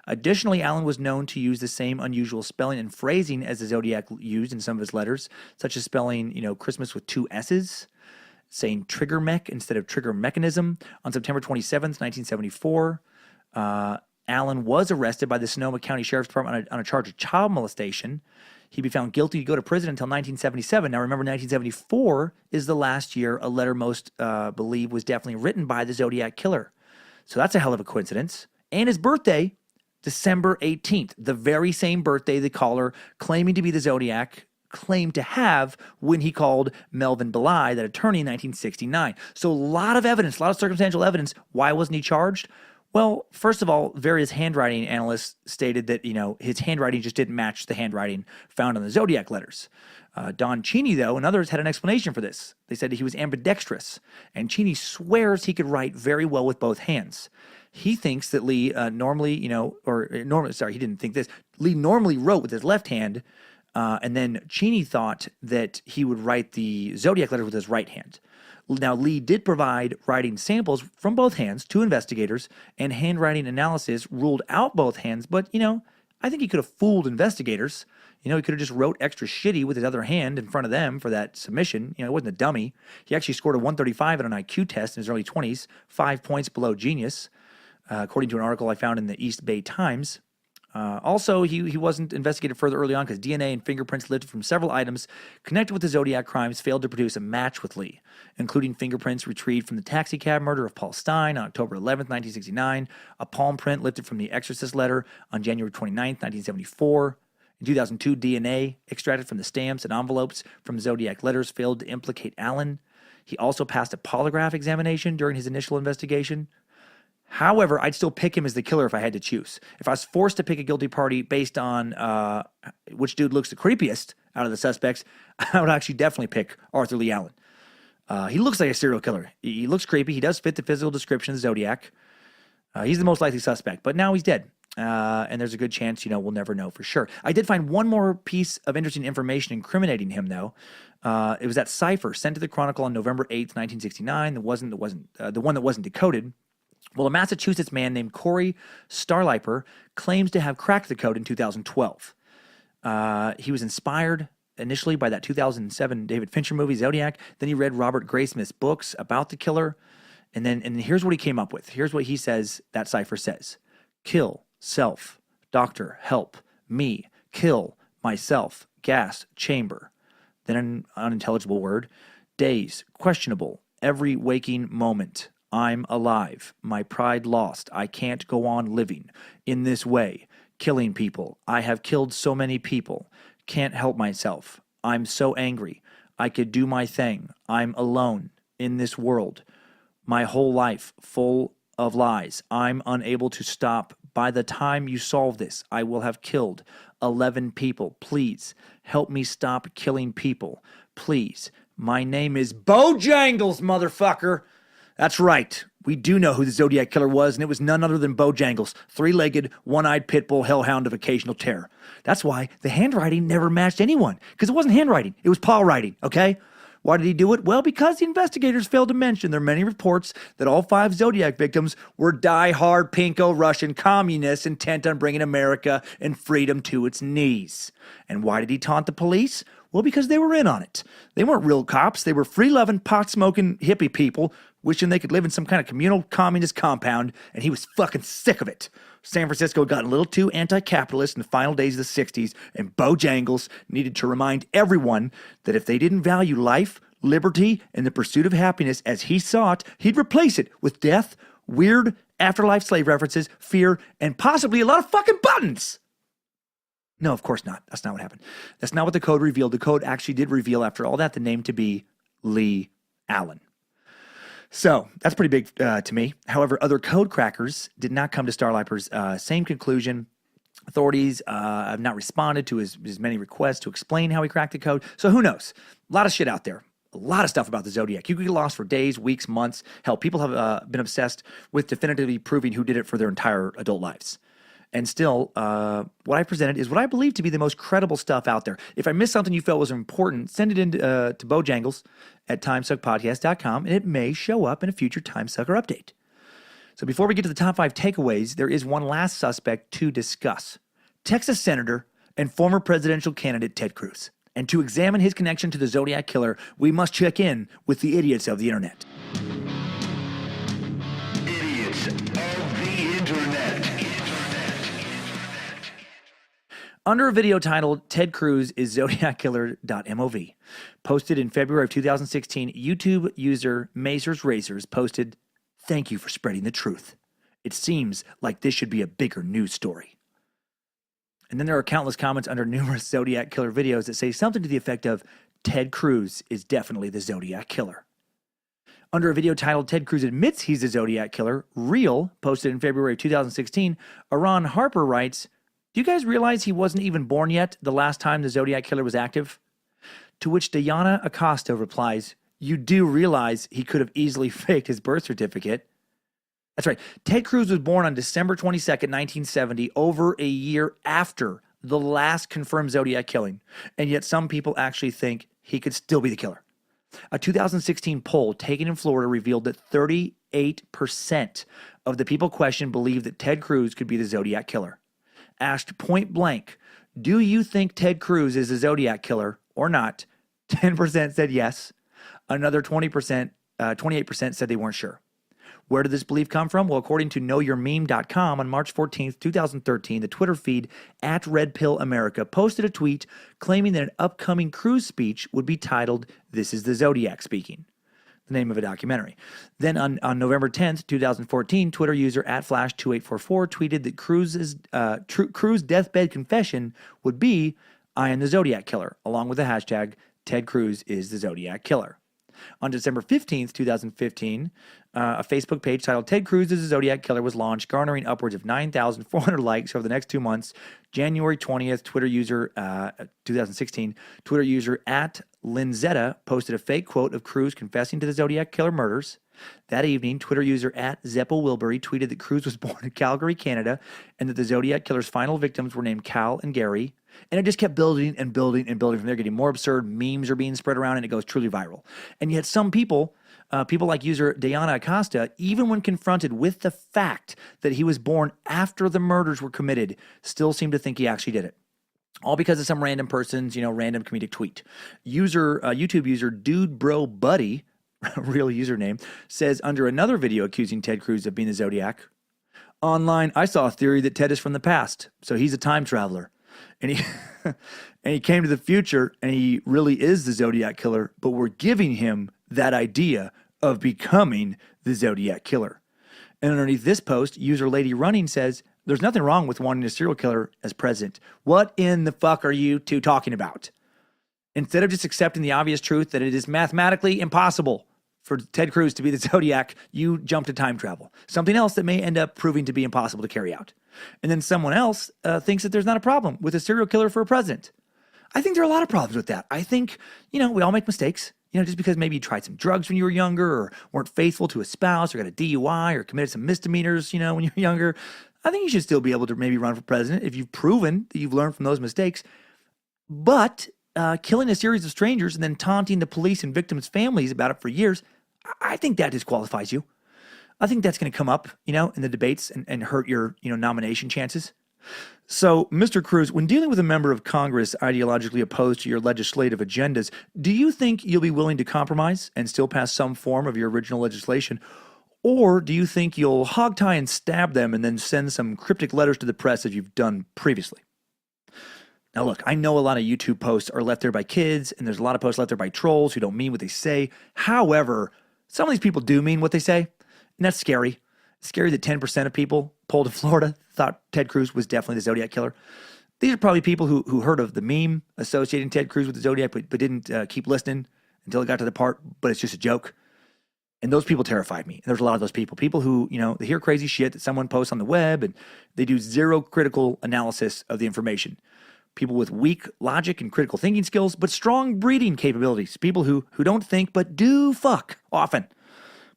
Additionally, Allen was known to use the same unusual spelling and phrasing as the Zodiac used in some of his letters, such as spelling, Christmas with 2 S's, saying trigger mech instead of trigger mechanism. On September 27th, 1974, Allen was arrested by the Sonoma County Sheriff's Department on a charge of child molestation. He'd be found guilty to go to prison until 1977. Now, remember, 1974 is the last year a letter most believe was definitely written by the Zodiac Killer. So that's a hell of a coincidence. And his birthday, December 18th, the very same birthday the caller claiming to be the Zodiac claimed to have when he called Melvin Belli, that attorney, in 1969. So a lot of evidence, a lot of circumstantial evidence. Why wasn't he charged? Well, first of all, various handwriting analysts stated that, his handwriting just didn't match the handwriting found on the Zodiac letters. Don Cheney, though, and others had an explanation for this. They said that he was ambidextrous, and Cheney swears he could write very well with both hands. He thinks that Lee he didn't think this. Lee normally wrote with his left hand, and then Cheney thought that he would write the Zodiac letter with his right hand. Now, Lee did provide writing samples from both hands to investigators, and handwriting analysis ruled out both hands. But, I think he could have fooled investigators. He could have just wrote extra shitty with his other hand in front of them for that submission. He wasn't a dummy. He actually scored a 135 on an IQ test in his early 20s, 5 points below genius, according to an article I found in the East Bay Times. Also, he wasn't investigated further early on because DNA and fingerprints lifted from several items connected with the Zodiac crimes failed to produce a match with Lee, including fingerprints retrieved from the taxicab murder of Paul Stein on October 11th, 1969, a palm print lifted from the Exorcist letter on January 29th, 1974. In 2002, DNA extracted from the stamps and envelopes from Zodiac letters failed to implicate Allen. He also passed a polygraph examination during his initial investigation. However, I'd still pick him as the killer if I had to choose. If I was forced to pick a guilty party based on which dude looks the creepiest out of the suspects, I would actually definitely pick Arthur Lee Allen. He looks like a serial killer. He looks creepy. He does fit the physical description of the Zodiac. He's the most likely suspect, but now he's dead. And there's a good chance, we'll never know for sure. I did find one more piece of interesting information incriminating him, though. It was that cipher sent to the Chronicle on November 8th, 1969. The one that wasn't decoded. Well, a Massachusetts man named Corey Starliper claims to have cracked the code in 2012. He was inspired initially by that 2007 David Fincher movie, Zodiac. Then he read Robert Graysmith's books about the killer. And here's what he came up with. Here's what he says that cipher says. Kill, self, doctor, help, me, kill, myself, gas, chamber. Then an unintelligible word. Days, questionable, every waking moment. I'm alive. My pride lost. I can't go on living in this way. Killing people. I have killed so many people. Can't help myself. I'm so angry. I could do my thing. I'm alone in this world. My whole life full of lies. I'm unable to stop. By the time you solve this, I will have killed 11 people. Please help me stop killing people. Please. My name is Bojangles, motherfucker. That's right. We do know who the Zodiac Killer was, and it was none other than Bojangles, three-legged, one-eyed pit bull hellhound of occasional terror. That's why the handwriting never matched anyone, because it wasn't handwriting. It was paw writing, okay? Why did he do it? Well, because the investigators failed to mention there are many reports that all 5 Zodiac victims were die-hard Pinko-Russian communists intent on bringing America and freedom to its knees. And why did he taunt the police? Well, because they were in on it. They weren't real cops. They were free-loving, pot-smoking hippie people wishing they could live in some kind of communal communist compound, and he was fucking sick of it. San Francisco got a little too anti-capitalist in the final days of the 60s, and Bojangles needed to remind everyone that if they didn't value life, liberty, and the pursuit of happiness as he saw it, he'd replace it with death, weird afterlife slave references, fear, and possibly a lot of fucking buttons. No, of course not. That's not what happened. That's not what the code revealed. The code actually did reveal, after all that, the name to be Lee Allen. So that's pretty big to me. However, other code crackers did not come to Starliper's same conclusion. Authorities have not responded to his many requests to explain how he cracked the code. So who knows? A lot of shit out there. A lot of stuff about the Zodiac. You could get lost for days, weeks, months. Hell, people have been obsessed with definitively proving who did it for their entire adult lives. And still, what I presented is what I believe to be the most credible stuff out there. If I missed something you felt was important, send it in to Bojangles at timesuckpodcast.com, and it may show up in a future Timesucker update. So before we get to the top 5 takeaways, there is one last suspect to discuss. Texas Senator and former presidential candidate Ted Cruz. And to examine his connection to the Zodiac Killer, we must check in with the idiots of the internet. Idiots of the internet. Under a video titled Ted Cruz is ZodiacKiller.mov, posted in February of 2016, YouTube user Mazers Razors posted, "Thank you for spreading the truth. It seems like this should be a bigger news story." And then there are countless comments under numerous Zodiac Killer videos that say something to the effect of, "Ted Cruz is definitely the Zodiac Killer." Under a video titled Ted Cruz admits he's the Zodiac Killer, Real, posted in February of 2016, Aron Harper writes, "Do you guys realize he wasn't even born yet the last time the Zodiac Killer was active?" To which Diana Acosta replies, "You do realize he could have easily faked his birth certificate." That's right. Ted Cruz was born on December 22nd, 1970, over a year after the last confirmed Zodiac killing. And yet some people actually think he could still be the killer. A 2016 poll taken in Florida revealed that 38% of the people questioned believed that Ted Cruz could be the Zodiac Killer. Asked point blank, "Do you think Ted Cruz is the Zodiac Killer or not?" 10% said yes. Another 28% said they weren't sure. Where did this belief come from? Well, according to knowyourmeme.com, on March 14th, 2013, the Twitter feed at RedPillAmerica posted a tweet claiming that an upcoming Cruz speech would be titled, "This is the Zodiac Speaking," the name of a documentary. Then on November 10th, 2014, Twitter user @Flash2844 tweeted that Cruz's deathbed confession would be, "I am the Zodiac Killer," along with the hashtag Ted Cruz is the Zodiac Killer. On December 15th, 2015, a Facebook page titled Ted Cruz is the Zodiac Killer was launched, garnering upwards of 9,400 likes over the next 2 months. January 20th, Twitter user 2016, Twitter user @Linzetta posted a fake quote of Cruz confessing to the Zodiac Killer murders. That evening, Twitter user @ZeppelWilbury tweeted that Cruz was born in Calgary, Canada, and that the Zodiac Killer's final victims were named Cal and Gary. And it just kept building and building and building from there, getting more absurd. Memes are being spread around, and it goes truly viral. And yet some people like user Diana Acosta, even when confronted with the fact that he was born after the murders were committed, still seem to think he actually did it. All because of some random person's, random comedic tweet. YouTube user Dude Bro Buddy, real username, says under another video accusing Ted Cruz of being the Zodiac, online, I saw a theory that Ted is from the past, so he's a time traveler. And he and he came to the future, and he really is the Zodiac killer, but we're giving him that idea of becoming the Zodiac killer. And underneath this post, user Lady Running says, there's nothing wrong with wanting a serial killer as president. What in the fuck are you two talking about? Instead of just accepting the obvious truth that it is mathematically impossible for Ted Cruz to be the Zodiac, you jump to time travel. Something else that may end up proving to be impossible to carry out. And then someone else thinks that there's not a problem with a serial killer for a president. I think there are a lot of problems with that. I think, we all make mistakes. Just because maybe you tried some drugs when you were younger or weren't faithful to a spouse or got a DUI or committed some misdemeanors, when you were younger. I think you should still be able to maybe run for president if you've proven that you've learned from those mistakes. But killing a series of strangers and then taunting the police and victims' families about it for years, I think that disqualifies you. I think that's going to come up, in the debates and hurt your, nomination chances. So, Mr. Cruz, when dealing with a member of Congress ideologically opposed to your legislative agendas, do you think you'll be willing to compromise and still pass some form of your original legislation? Or do you think you'll hogtie and stab them and then send some cryptic letters to the press as you've done previously? Now, look, I know a lot of YouTube posts are left there by kids, and there's a lot of posts left there by trolls who don't mean what they say. However, some of these people do mean what they say, and that's scary. It's scary that 10% of people polled in Florida thought Ted Cruz was definitely the Zodiac killer. These are probably people who heard of the meme associating Ted Cruz with the Zodiac, but didn't keep listening until it got to the part, but it's just a joke. And those people terrified me. And there's a lot of those people. People who, they hear crazy shit that someone posts on the web and they do zero critical analysis of the information. People with weak logic and critical thinking skills, but strong breeding capabilities. People who don't think but do fuck often.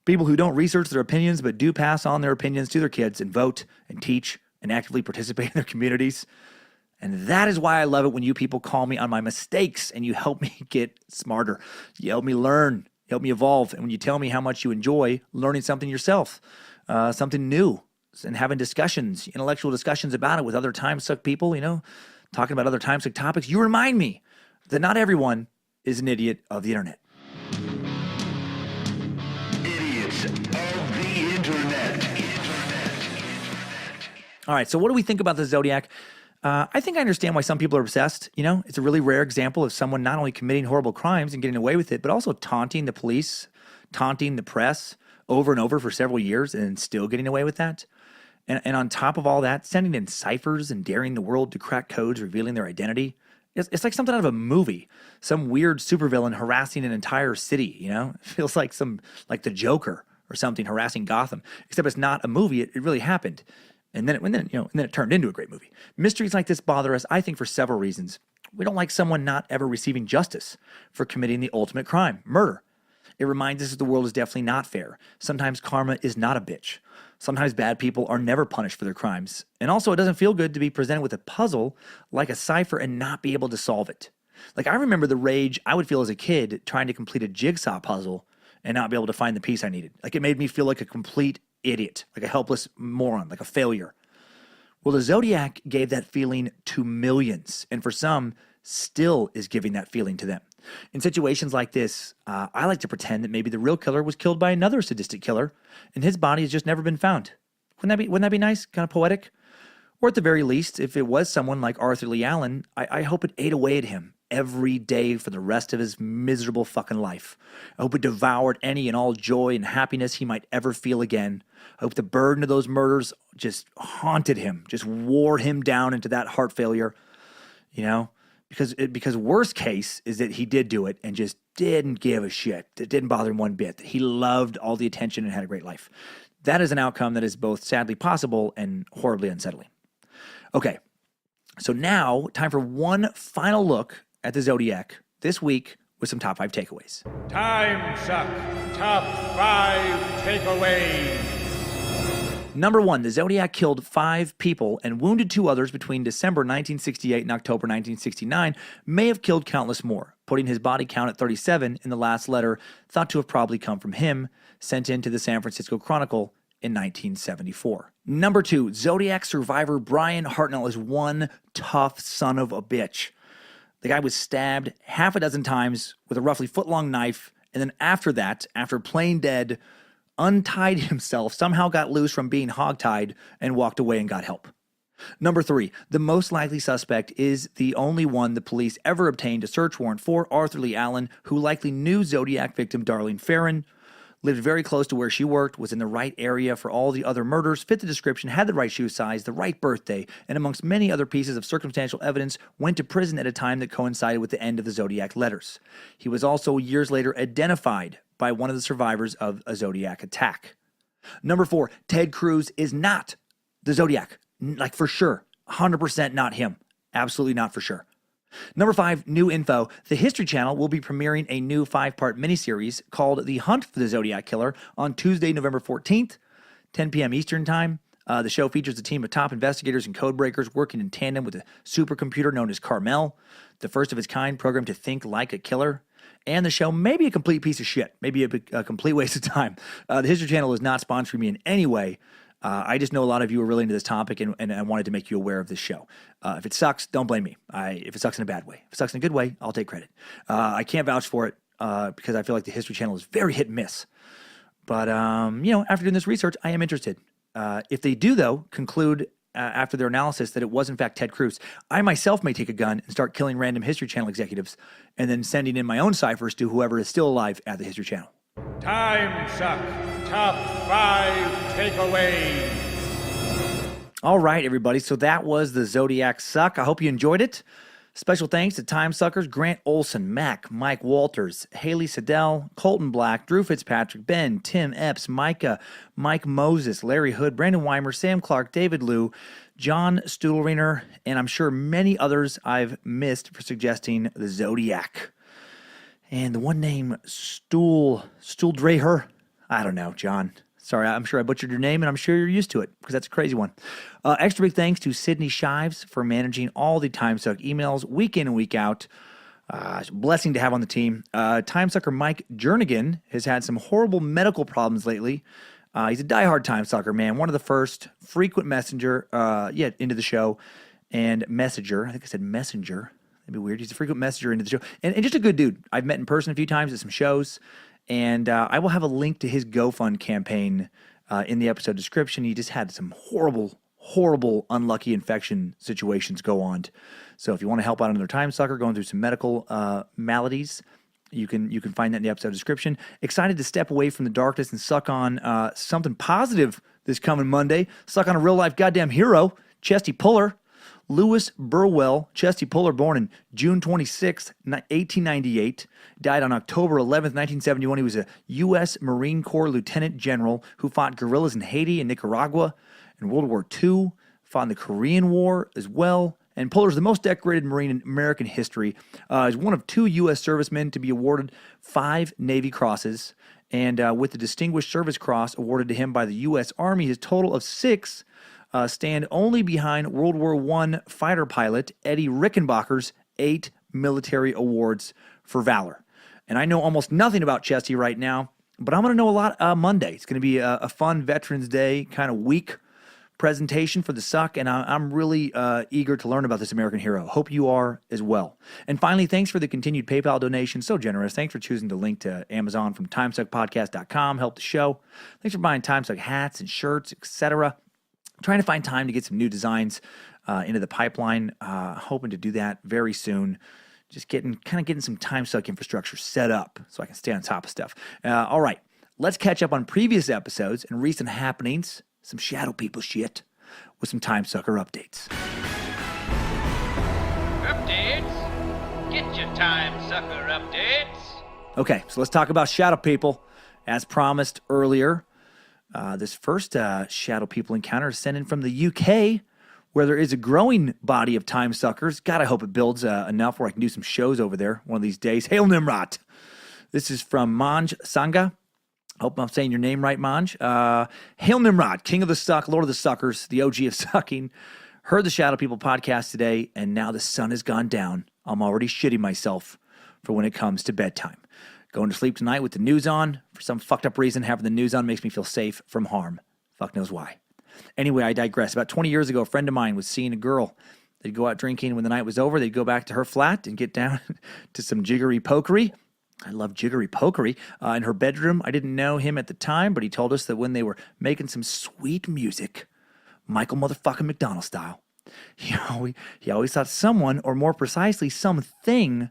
People who don't research their opinions but do pass on their opinions to their kids and vote and teach and actively participate in their communities. And that is why I love it when you people call me on my mistakes and you help me get smarter. You help me learn. Help me evolve. And when you tell me how much you enjoy learning something yourself, something new, and having discussions, intellectual discussions about it with other Timesuck people, talking about other Timesuck topics, you remind me that not everyone is an idiot of the internet. Idiots of the internet. All right, so what do we think about the Zodiac? I think I understand why some people are obsessed. It's a really rare example of someone not only committing horrible crimes and getting away with it, but also taunting the police, taunting the press over and over for several years and still getting away with that. And on top of all that, sending in ciphers and daring the world to crack codes revealing their identity. It's like something out of a movie. Some weird supervillain harassing an entire city, It feels like like the Joker or something harassing Gotham. Except it's not a movie, it really happened. And then it turned into a great movie. Mysteries like this bother us, I think, for several reasons. We don't like someone not ever receiving justice for committing the ultimate crime, murder. It reminds us that the world is definitely not fair. Sometimes karma is not a bitch. Sometimes bad people are never punished for their crimes. And also, it doesn't feel good to be presented with a puzzle like a cipher and not be able to solve it. Like, I remember the rage I would feel as a kid trying to complete a jigsaw puzzle and not be able to find the piece I needed. Like, it made me feel like a complete idiot, like a helpless moron, like a failure. Well, the Zodiac gave that feeling to millions, and for some, still is giving that feeling to them. In situations like this, I like to pretend that maybe the real killer was killed by another sadistic killer, and his body has just never been found. Wouldn't that be nice? Kind of poetic? Or at the very least, if it was someone like Arthur Lee Allen, I hope it ate away at him every day for the rest of his miserable fucking life. I hope it devoured any and all joy and happiness he might ever feel again. I hope the burden of those murders just haunted him, just wore him down into that heart failure, because worst case is that he did do it and just didn't give a shit. It didn't bother him one bit. That he loved all the attention and had a great life. That is an outcome that is both sadly possible and horribly unsettling. Okay, so now time for one final look at the Zodiac this week with some top 5 takeaways. Timesuck Top 5 Takeaways. Number 1, the Zodiac killed 5 people and wounded 2 others between December 1968 and October 1969, may have killed countless more, putting his body count at 37 in the last letter thought to have probably come from him, sent in to the San Francisco Chronicle in 1974. Number 2, Zodiac survivor Brian Hartnell is one tough son of a bitch. The guy was stabbed half a dozen times with a roughly foot-long knife, and then after that, after playing dead, untied himself, somehow got loose from being hogtied, and walked away and got help. Number 3, the most likely suspect is the only one the police ever obtained a search warrant for, Arthur Lee Allen, who likely knew Zodiac victim Darlene Ferrin, lived very close to where she worked, was in the right area for all the other murders, fit the description, had the right shoe size, the right birthday, and amongst many other pieces of circumstantial evidence, went to prison at a time that coincided with the end of the Zodiac letters. He was also years later identified by one of the survivors of a Zodiac attack. Number 4, Ted Cruz is not the Zodiac. Like for sure. 100% not him. Absolutely not for sure. Number 5, new info. The History Channel will be premiering a new 5-part miniseries called The Hunt for the Zodiac Killer on Tuesday, November 14th, 10 p.m. Eastern Time. The show features a team of top investigators and codebreakers working in tandem with a supercomputer known as Carmel, the first of its kind program to think like a killer. And the show may be a complete piece of shit, maybe a complete waste of time. The History Channel is not sponsoring me in any way. I just know a lot of you are really into this topic, and I wanted to make you aware of this show. If it sucks, don't blame me. If it sucks in a bad way. If it sucks in a good way, I'll take credit. I can't vouch for it because I feel like the History Channel is very hit and miss. But, after doing this research, I am interested. If they do, though, conclude after their analysis that it was, in fact, Ted Cruz, I myself may take a gun and start killing random History Channel executives and then sending in my own ciphers to whoever is still alive at the History Channel. Timesuck Top 5 Takeaways. All right, everybody. So that was the Zodiac Suck. I hope you enjoyed it. Special thanks to Time Suckers Grant Olson, Mac, Mike Walters, Haley Siddell, Colton Black, Drew Fitzpatrick, Ben, Tim Epps, Micah, Mike Moses, Larry Hood, Brandon Weimer, Sam Clark, David Liu, John Stuhlreiner, and I'm sure many others I've missed for suggesting the Zodiac. And the one name, Stuhldreher, I don't know, John. Sorry, I'm sure I butchered your name, and I'm sure you're used to it, because that's a crazy one. Extra big thanks to Sydney Shives for managing all the Timesuck emails week in and week out. Blessing to have on the team. Timesucker Mike Jernigan has had some horrible medical problems lately. He's a diehard Timesucker, man. One of the first frequent messenger into the show, and messenger. I think I said messenger. That'd be weird. He's a frequent messenger into the show. And just a good dude. I've met in person a few times at some shows. And I will have a link to his GoFund campaign in the episode description. He just had some horrible, unlucky infection situations go on. So if you want to help out another time sucker going through some medical maladies, you can find that in the episode description. Excited to step away from the darkness and suck on something positive this coming Monday. Suck on a real-life goddamn hero, Chesty Puller. Lewis Burwell, Chesty Puller, born in June 26, 1898, died on October 11, 1971. He was a U.S. Marine Corps lieutenant general who fought guerrillas in Haiti and Nicaragua in World War II, fought in the Korean War as well. And Puller is the most decorated Marine in American history. He's one of 2 U.S. servicemen to be awarded 5 Navy Crosses. And with the Distinguished Service Cross awarded to him by the U.S. Army, his total of 6 stand only behind World War I fighter pilot Eddie Rickenbacker's 8 military awards for valor. And I know almost nothing about Chesty right now, but I'm going to know a lot Monday. It's going to be a fun Veterans Day kind of week presentation for the Suck, and I'm really eager to learn about this American hero. Hope you are as well. And finally, thanks for the continued PayPal donation. So generous. Thanks for choosing to link to Amazon from TimesuckPodcast.com. Help the show. Thanks for buying Timesuck hats and shirts, etc. Trying to find time to get some new designs into the pipeline. Hoping to do that very soon. Just getting some Timesuck infrastructure set up so I can stay on top of stuff. All right, let's catch up on previous episodes and recent happenings. Some shadow people shit with some Timesucker updates. Updates? Get your Timesucker updates. Okay, so let's talk about shadow people. As promised earlier, this first shadow people encounter is sent in from the UK, where there is a growing body of time suckers. God, I hope it builds enough where I can do some shows over there one of these days. Hail Nimrod! This is from Manj Sangha. Hope I'm saying your name right, Manj. Hail Nimrod, king of the suck, lord of the suckers, the OG of sucking. Heard the Shadow People podcast today, and now the sun has gone down. I'm already shitting myself for when it comes to bedtime. Going to sleep tonight with the news on. For some fucked up reason, having the news on makes me feel safe from harm. Fuck knows why. Anyway, I digress. About 20 years ago, a friend of mine was seeing a girl. They'd go out drinking. When the night was over, they'd go back to her flat and get down to some jiggery pokery. I love jiggery pokery. In her bedroom, I didn't know him at the time, but he told us that when they were making some sweet music, Michael motherfucking McDonald style, he always thought someone, or more precisely, something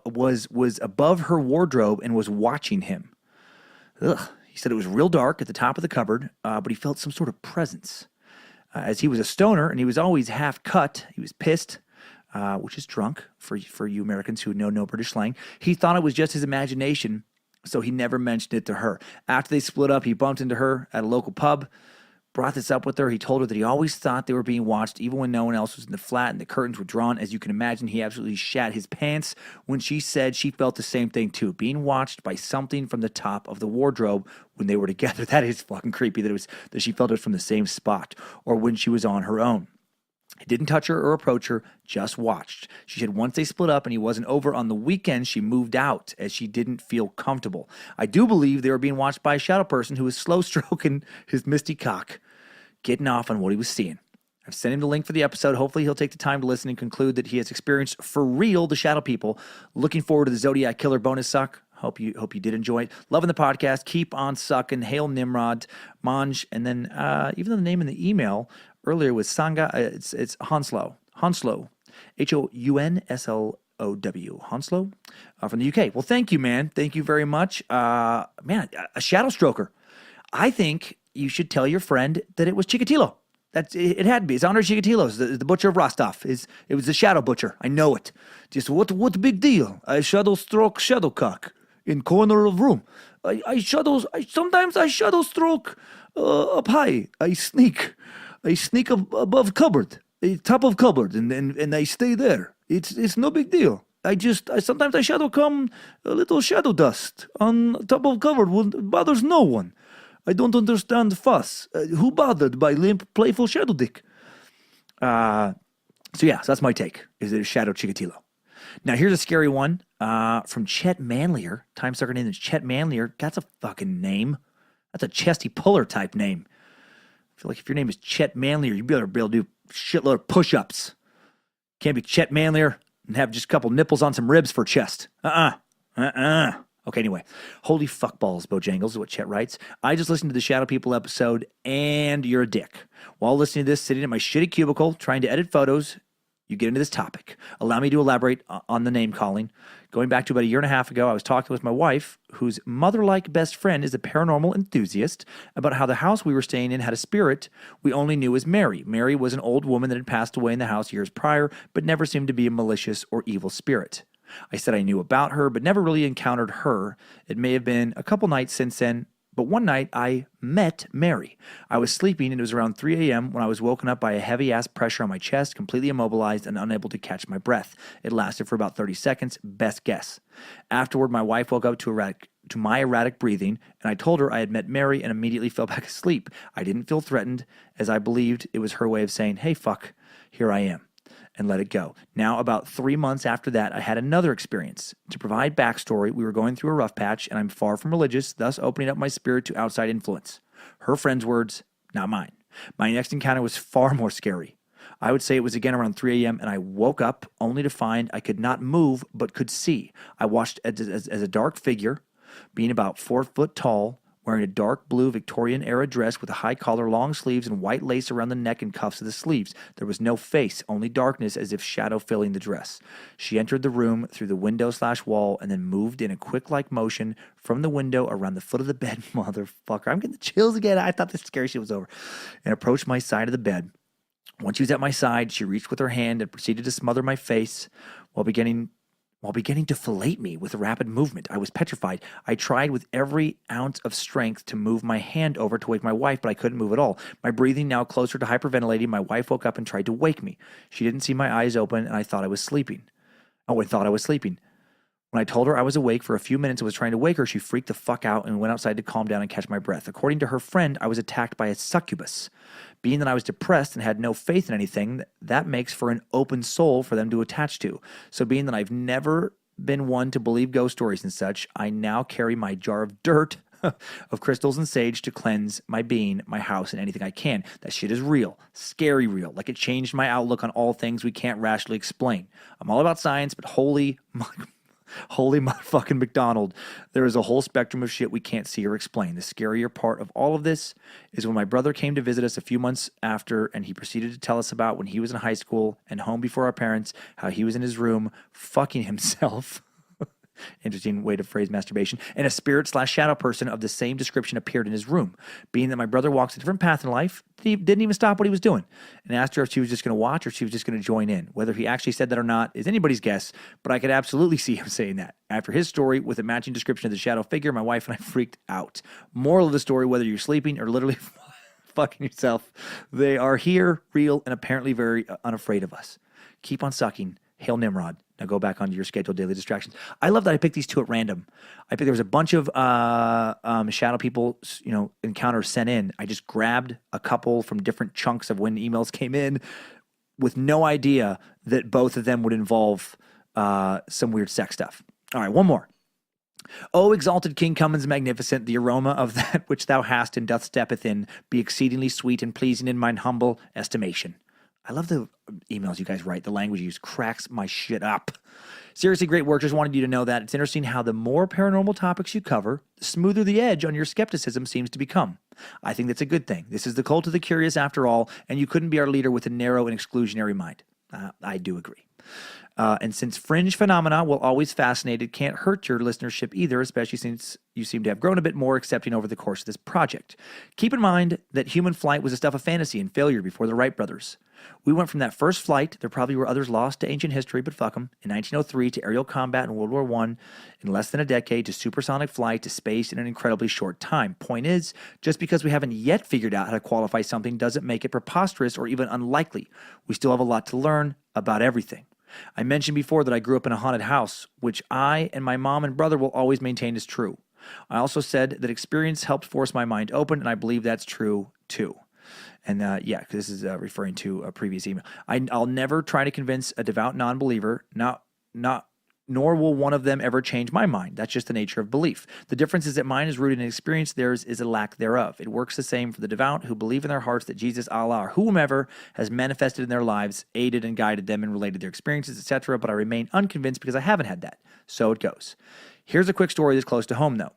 was above her wardrobe and was watching him. Ugh. He said it was real dark at the top of the cupboard, but he felt some sort of presence. As he was a stoner and he was always half cut, he was pissed, which is drunk for you Americans who know no British slang. He thought it was just his imagination, so he never mentioned it to her. After they split up, he bumped into her at a local pub, brought this up with her. He told her that he always thought they were being watched, even when no one else was in the flat and the curtains were drawn. As you can imagine, he absolutely shat his pants when she said she felt the same thing too, being watched by something from the top of the wardrobe when they were together. That is fucking creepy that she felt it from the same spot, or when she was on her own. He didn't touch her or approach her, just watched. She said once they split up and he wasn't over on the weekend, she moved out as she didn't feel comfortable. I do believe they were being watched by a shadow person who was slow stroking his misty cock, getting off on what he was seeing. I've sent him the link for the episode. Hopefully he'll take the time to listen and conclude that he has experienced for real the shadow people. Looking forward to the Zodiac Killer bonus suck. Hope you did enjoy it. Loving the podcast. Keep on sucking. Hail Nimrod, Manj, and then even though the name in the email earlier was Sanga, it's Hounslow, Hounslow, Hounslow, Hounslow, from the UK. Well, thank you, man. Thank you very much, man. A shadow stroker. I think you should tell your friend that it was Chikatilo. It had to be. It's Andrei Chikatilo, the butcher of Rostov. It was the shadow butcher. I know it. Just what big deal? I shadow stroke shadow cock in corner of room. Sometimes I shadow stroke up high. I sneak above cupboard, top of cupboard, and I stay there. It's no big deal. Sometimes I shadow come a little shadow dust on top of cupboard. Bothers no one. I don't understand fuss. Who bothered by limp, playful shadow dick? So that's my take, is it a shadow Chikatilo. Now, here's a scary one from Chet Manlier. Timesucker name is Chet Manlier. That's a fucking name. That's a Chesty Puller type name. I feel like if your name is Chet Manlier, you better be able to do a shitload of push-ups. Can't be Chet Manlier and have just a couple nipples on some ribs for chest. Okay, anyway. Holy fuckballs, Bojangles, is what Chet writes. I just listened to the Shadow People episode, and you're a dick. While listening to this, sitting in my shitty cubicle, trying to edit photos, you get into this topic. Allow me to elaborate on the name calling. Going back to about a year and a half ago, I was talking with my wife, whose mother-like best friend is a paranormal enthusiast, about how the house we were staying in had a spirit we only knew as Mary. Mary was an old woman that had passed away in the house years prior, but never seemed to be a malicious or evil spirit. I said I knew about her, but never really encountered her. It may have been a couple nights since then, but one night I met Mary. I was sleeping, and it was around 3 a.m. when I was woken up by a heavy-ass pressure on my chest, completely immobilized and unable to catch my breath. It lasted for about 30 seconds, best guess. Afterward, my wife woke up to my erratic breathing, and I told her I had met Mary and immediately fell back asleep. I didn't feel threatened, as I believed it was her way of saying, hey, fuck, here I am, and let it go. Now, about 3 months after that, I had another experience. To provide backstory, we were going through a rough patch, and I'm far from religious, thus opening up my spirit to outside influence. Her friend's words, not mine. My next encounter was far more scary. I would say it was again around 3 a.m., and I woke up only to find I could not move but could see. I watched as a dark figure, being about 4 foot tall, wearing a dark blue Victorian-era dress with a high collar, long sleeves, and white lace around the neck and cuffs of the sleeves. There was no face, only darkness as if shadow filling the dress. She entered the room through the window/wall and then moved in a quick-like motion from the window around the foot of the bed. Motherfucker, I'm getting the chills again. I thought the scary shit was over. And approached my side of the bed. Once she was at my side, she reached with her hand and proceeded to smother my face while beginning to fillet me with a rapid movement. I was petrified. I tried with every ounce of strength to move my hand over to wake my wife, but I couldn't move at all. My breathing now closer to hyperventilating, my wife woke up and tried to wake me. She didn't see my eyes open, and I thought I was sleeping. When I told her I was awake for a few minutes and was trying to wake her, she freaked the fuck out and went outside to calm down and catch my breath. According to her friend, I was attacked by a succubus. Being that I was depressed and had no faith in anything, that makes for an open soul for them to attach to. So being that I've never been one to believe ghost stories and such, I now carry my jar of dirt of crystals and sage to cleanse my being, my house, and anything I can. That shit is real. Scary real. Like it changed my outlook on all things we can't rationally explain. I'm all about science, but holy motherfucking McDonald, there is a whole spectrum of shit we can't see or explain. The scarier part of all of this is when my brother came to visit us a few months after, and he proceeded to tell us about when he was in high school and home before our parents, how he was in his room fucking himself. Interesting way to phrase masturbation. And a spirit/shadow person of the same description appeared in his room. Being that my brother walks a different path in life, he didn't even stop what he was doing and asked her if she was just going to watch or if she was just going to join in. Whether he actually said that or not is anybody's guess, but I could absolutely see him saying that. After his story with a matching description of the shadow figure, my wife and I freaked out. Moral of the story, whether you're sleeping or literally fucking yourself, they are here, real, and apparently very unafraid of us. Keep on sucking. Hail Nimrod. Now go back onto your scheduled daily distractions. I love that I picked these two at random. I picked there was a bunch of shadow people, encounters sent in. I just grabbed a couple from different chunks of when emails came in, with no idea that both of them would involve some weird sex stuff. All right, one more. O exalted King Cummins magnificent, the aroma of that which thou hast and doth steppeth in, be exceedingly sweet and pleasing in mine humble estimation. I love the emails you guys write. The language you use cracks my shit up. Seriously, great work. Just wanted you to know that. It's interesting how the more paranormal topics you cover, the smoother the edge on your skepticism seems to become. I think that's a good thing. This is the cult of the curious after all, and you couldn't be our leader with a narrow and exclusionary mind. I do agree. And since fringe phenomena will always fascinate, it can't hurt your listenership either, especially since you seem to have grown a bit more accepting over the course of this project. Keep in mind that human flight was a stuff of fantasy and failure before the Wright brothers. We went from that first flight, there probably were others lost to ancient history, but fuck them, in 1903 to aerial combat in World War I, in less than a decade, to supersonic flight, to space in an incredibly short time. Point is, just because we haven't yet figured out how to qualify something doesn't make it preposterous or even unlikely. We still have a lot to learn about everything. I mentioned before that I grew up in a haunted house, which I and my mom and brother will always maintain is true. I also said that experience helped force my mind open, and I believe that's true too. And this is referring to a previous email. I'll never try to convince a devout non-believer, nor will one of them ever change my mind. That's just the nature of belief. The difference is that mine is rooted in experience, theirs is a lack thereof. It works the same for the devout who believe in their hearts that Jesus, Allah, or whomever has manifested in their lives, aided and guided them and related their experiences, etc. But I remain unconvinced because I haven't had that. So it goes. Here's a quick story that's close to home, though.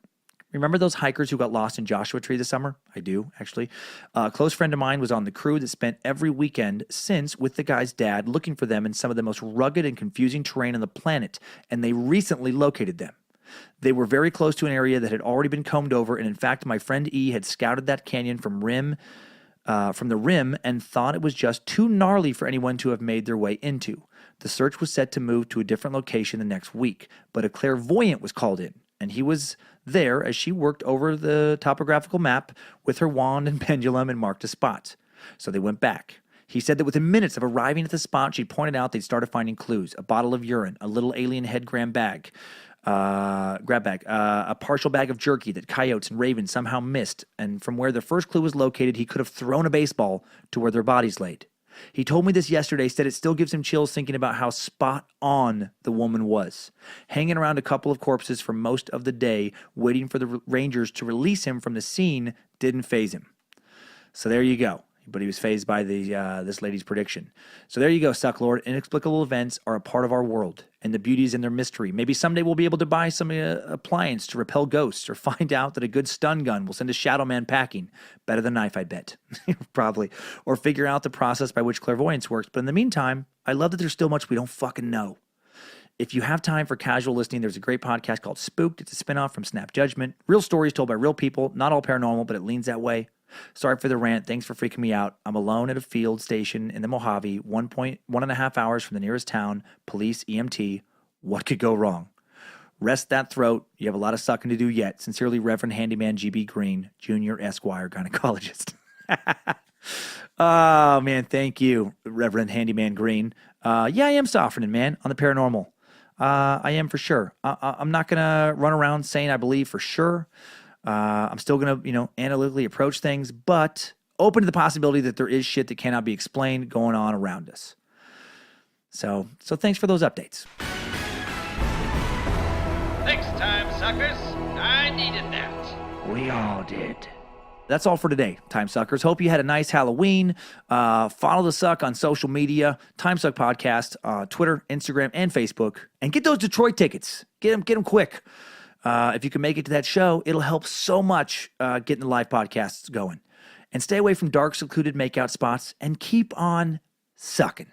Remember those hikers who got lost in Joshua Tree this summer? I do, actually. A close friend of mine was on the crew that spent every weekend since with the guy's dad looking for them in some of the most rugged and confusing terrain on the planet, and they recently located them. They were very close to an area that had already been combed over, and in fact, my friend E had scouted that canyon from the rim and thought it was just too gnarly for anyone to have made their way into. The search was set to move to a different location the next week, but a clairvoyant was called in, and he was there as she worked over the topographical map with her wand and pendulum and marked a spot. So they went back. He said that within minutes of arriving at the spot, she pointed out they'd started finding clues: a bottle of urine, a little alien head grab bag, a partial bag of jerky that coyotes and ravens somehow missed, and from where the first clue was located, he could have thrown a baseball to where their bodies laid. He told me this yesterday, said it still gives him chills thinking about how spot on the woman was. Hanging around a couple of corpses for most of the day, waiting for the Rangers to release him from the scene didn't faze him. So there you go. But he was fazed by this lady's prediction. So there you go, Sucklord. Inexplicable events are a part of our world, and the beauty is in their mystery. Maybe someday we'll be able to buy some appliance to repel ghosts, or find out that a good stun gun will send a shadow man packing. Better than a knife, I bet. Probably. Or figure out the process by which clairvoyance works. But in the meantime, I love that there's still much we don't fucking know. If you have time for casual listening, there's a great podcast called Spooked. It's a spinoff from Snap Judgment. Real stories told by real people. Not all paranormal, but it leans that way. Sorry for the rant. Thanks for freaking me out. I'm alone at a field station in the Mojave, 1.5 hours from the nearest town. Police, EMT. What could go wrong? Rest that throat. You have a lot of sucking to do yet. Sincerely, Reverend Handyman G.B. Green, Jr. Esquire, gynecologist. Oh, man, thank you, Reverend Handyman Green. I am softening, man, on the paranormal. I am for sure. I'm not going to run around saying I believe for sure. I'm still going to, analytically approach things, but open to the possibility that there is shit that cannot be explained going on around us. So thanks for those updates. Thanks, time suckers. I needed that. We all did. That's all for today, Time Suckers. Hope you had a nice Halloween. Follow the Suck on social media, Timesuck Podcast, Twitter, Instagram, and Facebook. And get those Detroit tickets. Get them quick. If you can make it to that show, it'll help so much getting the live podcasts going. And stay away from dark, secluded makeout spots and keep on sucking.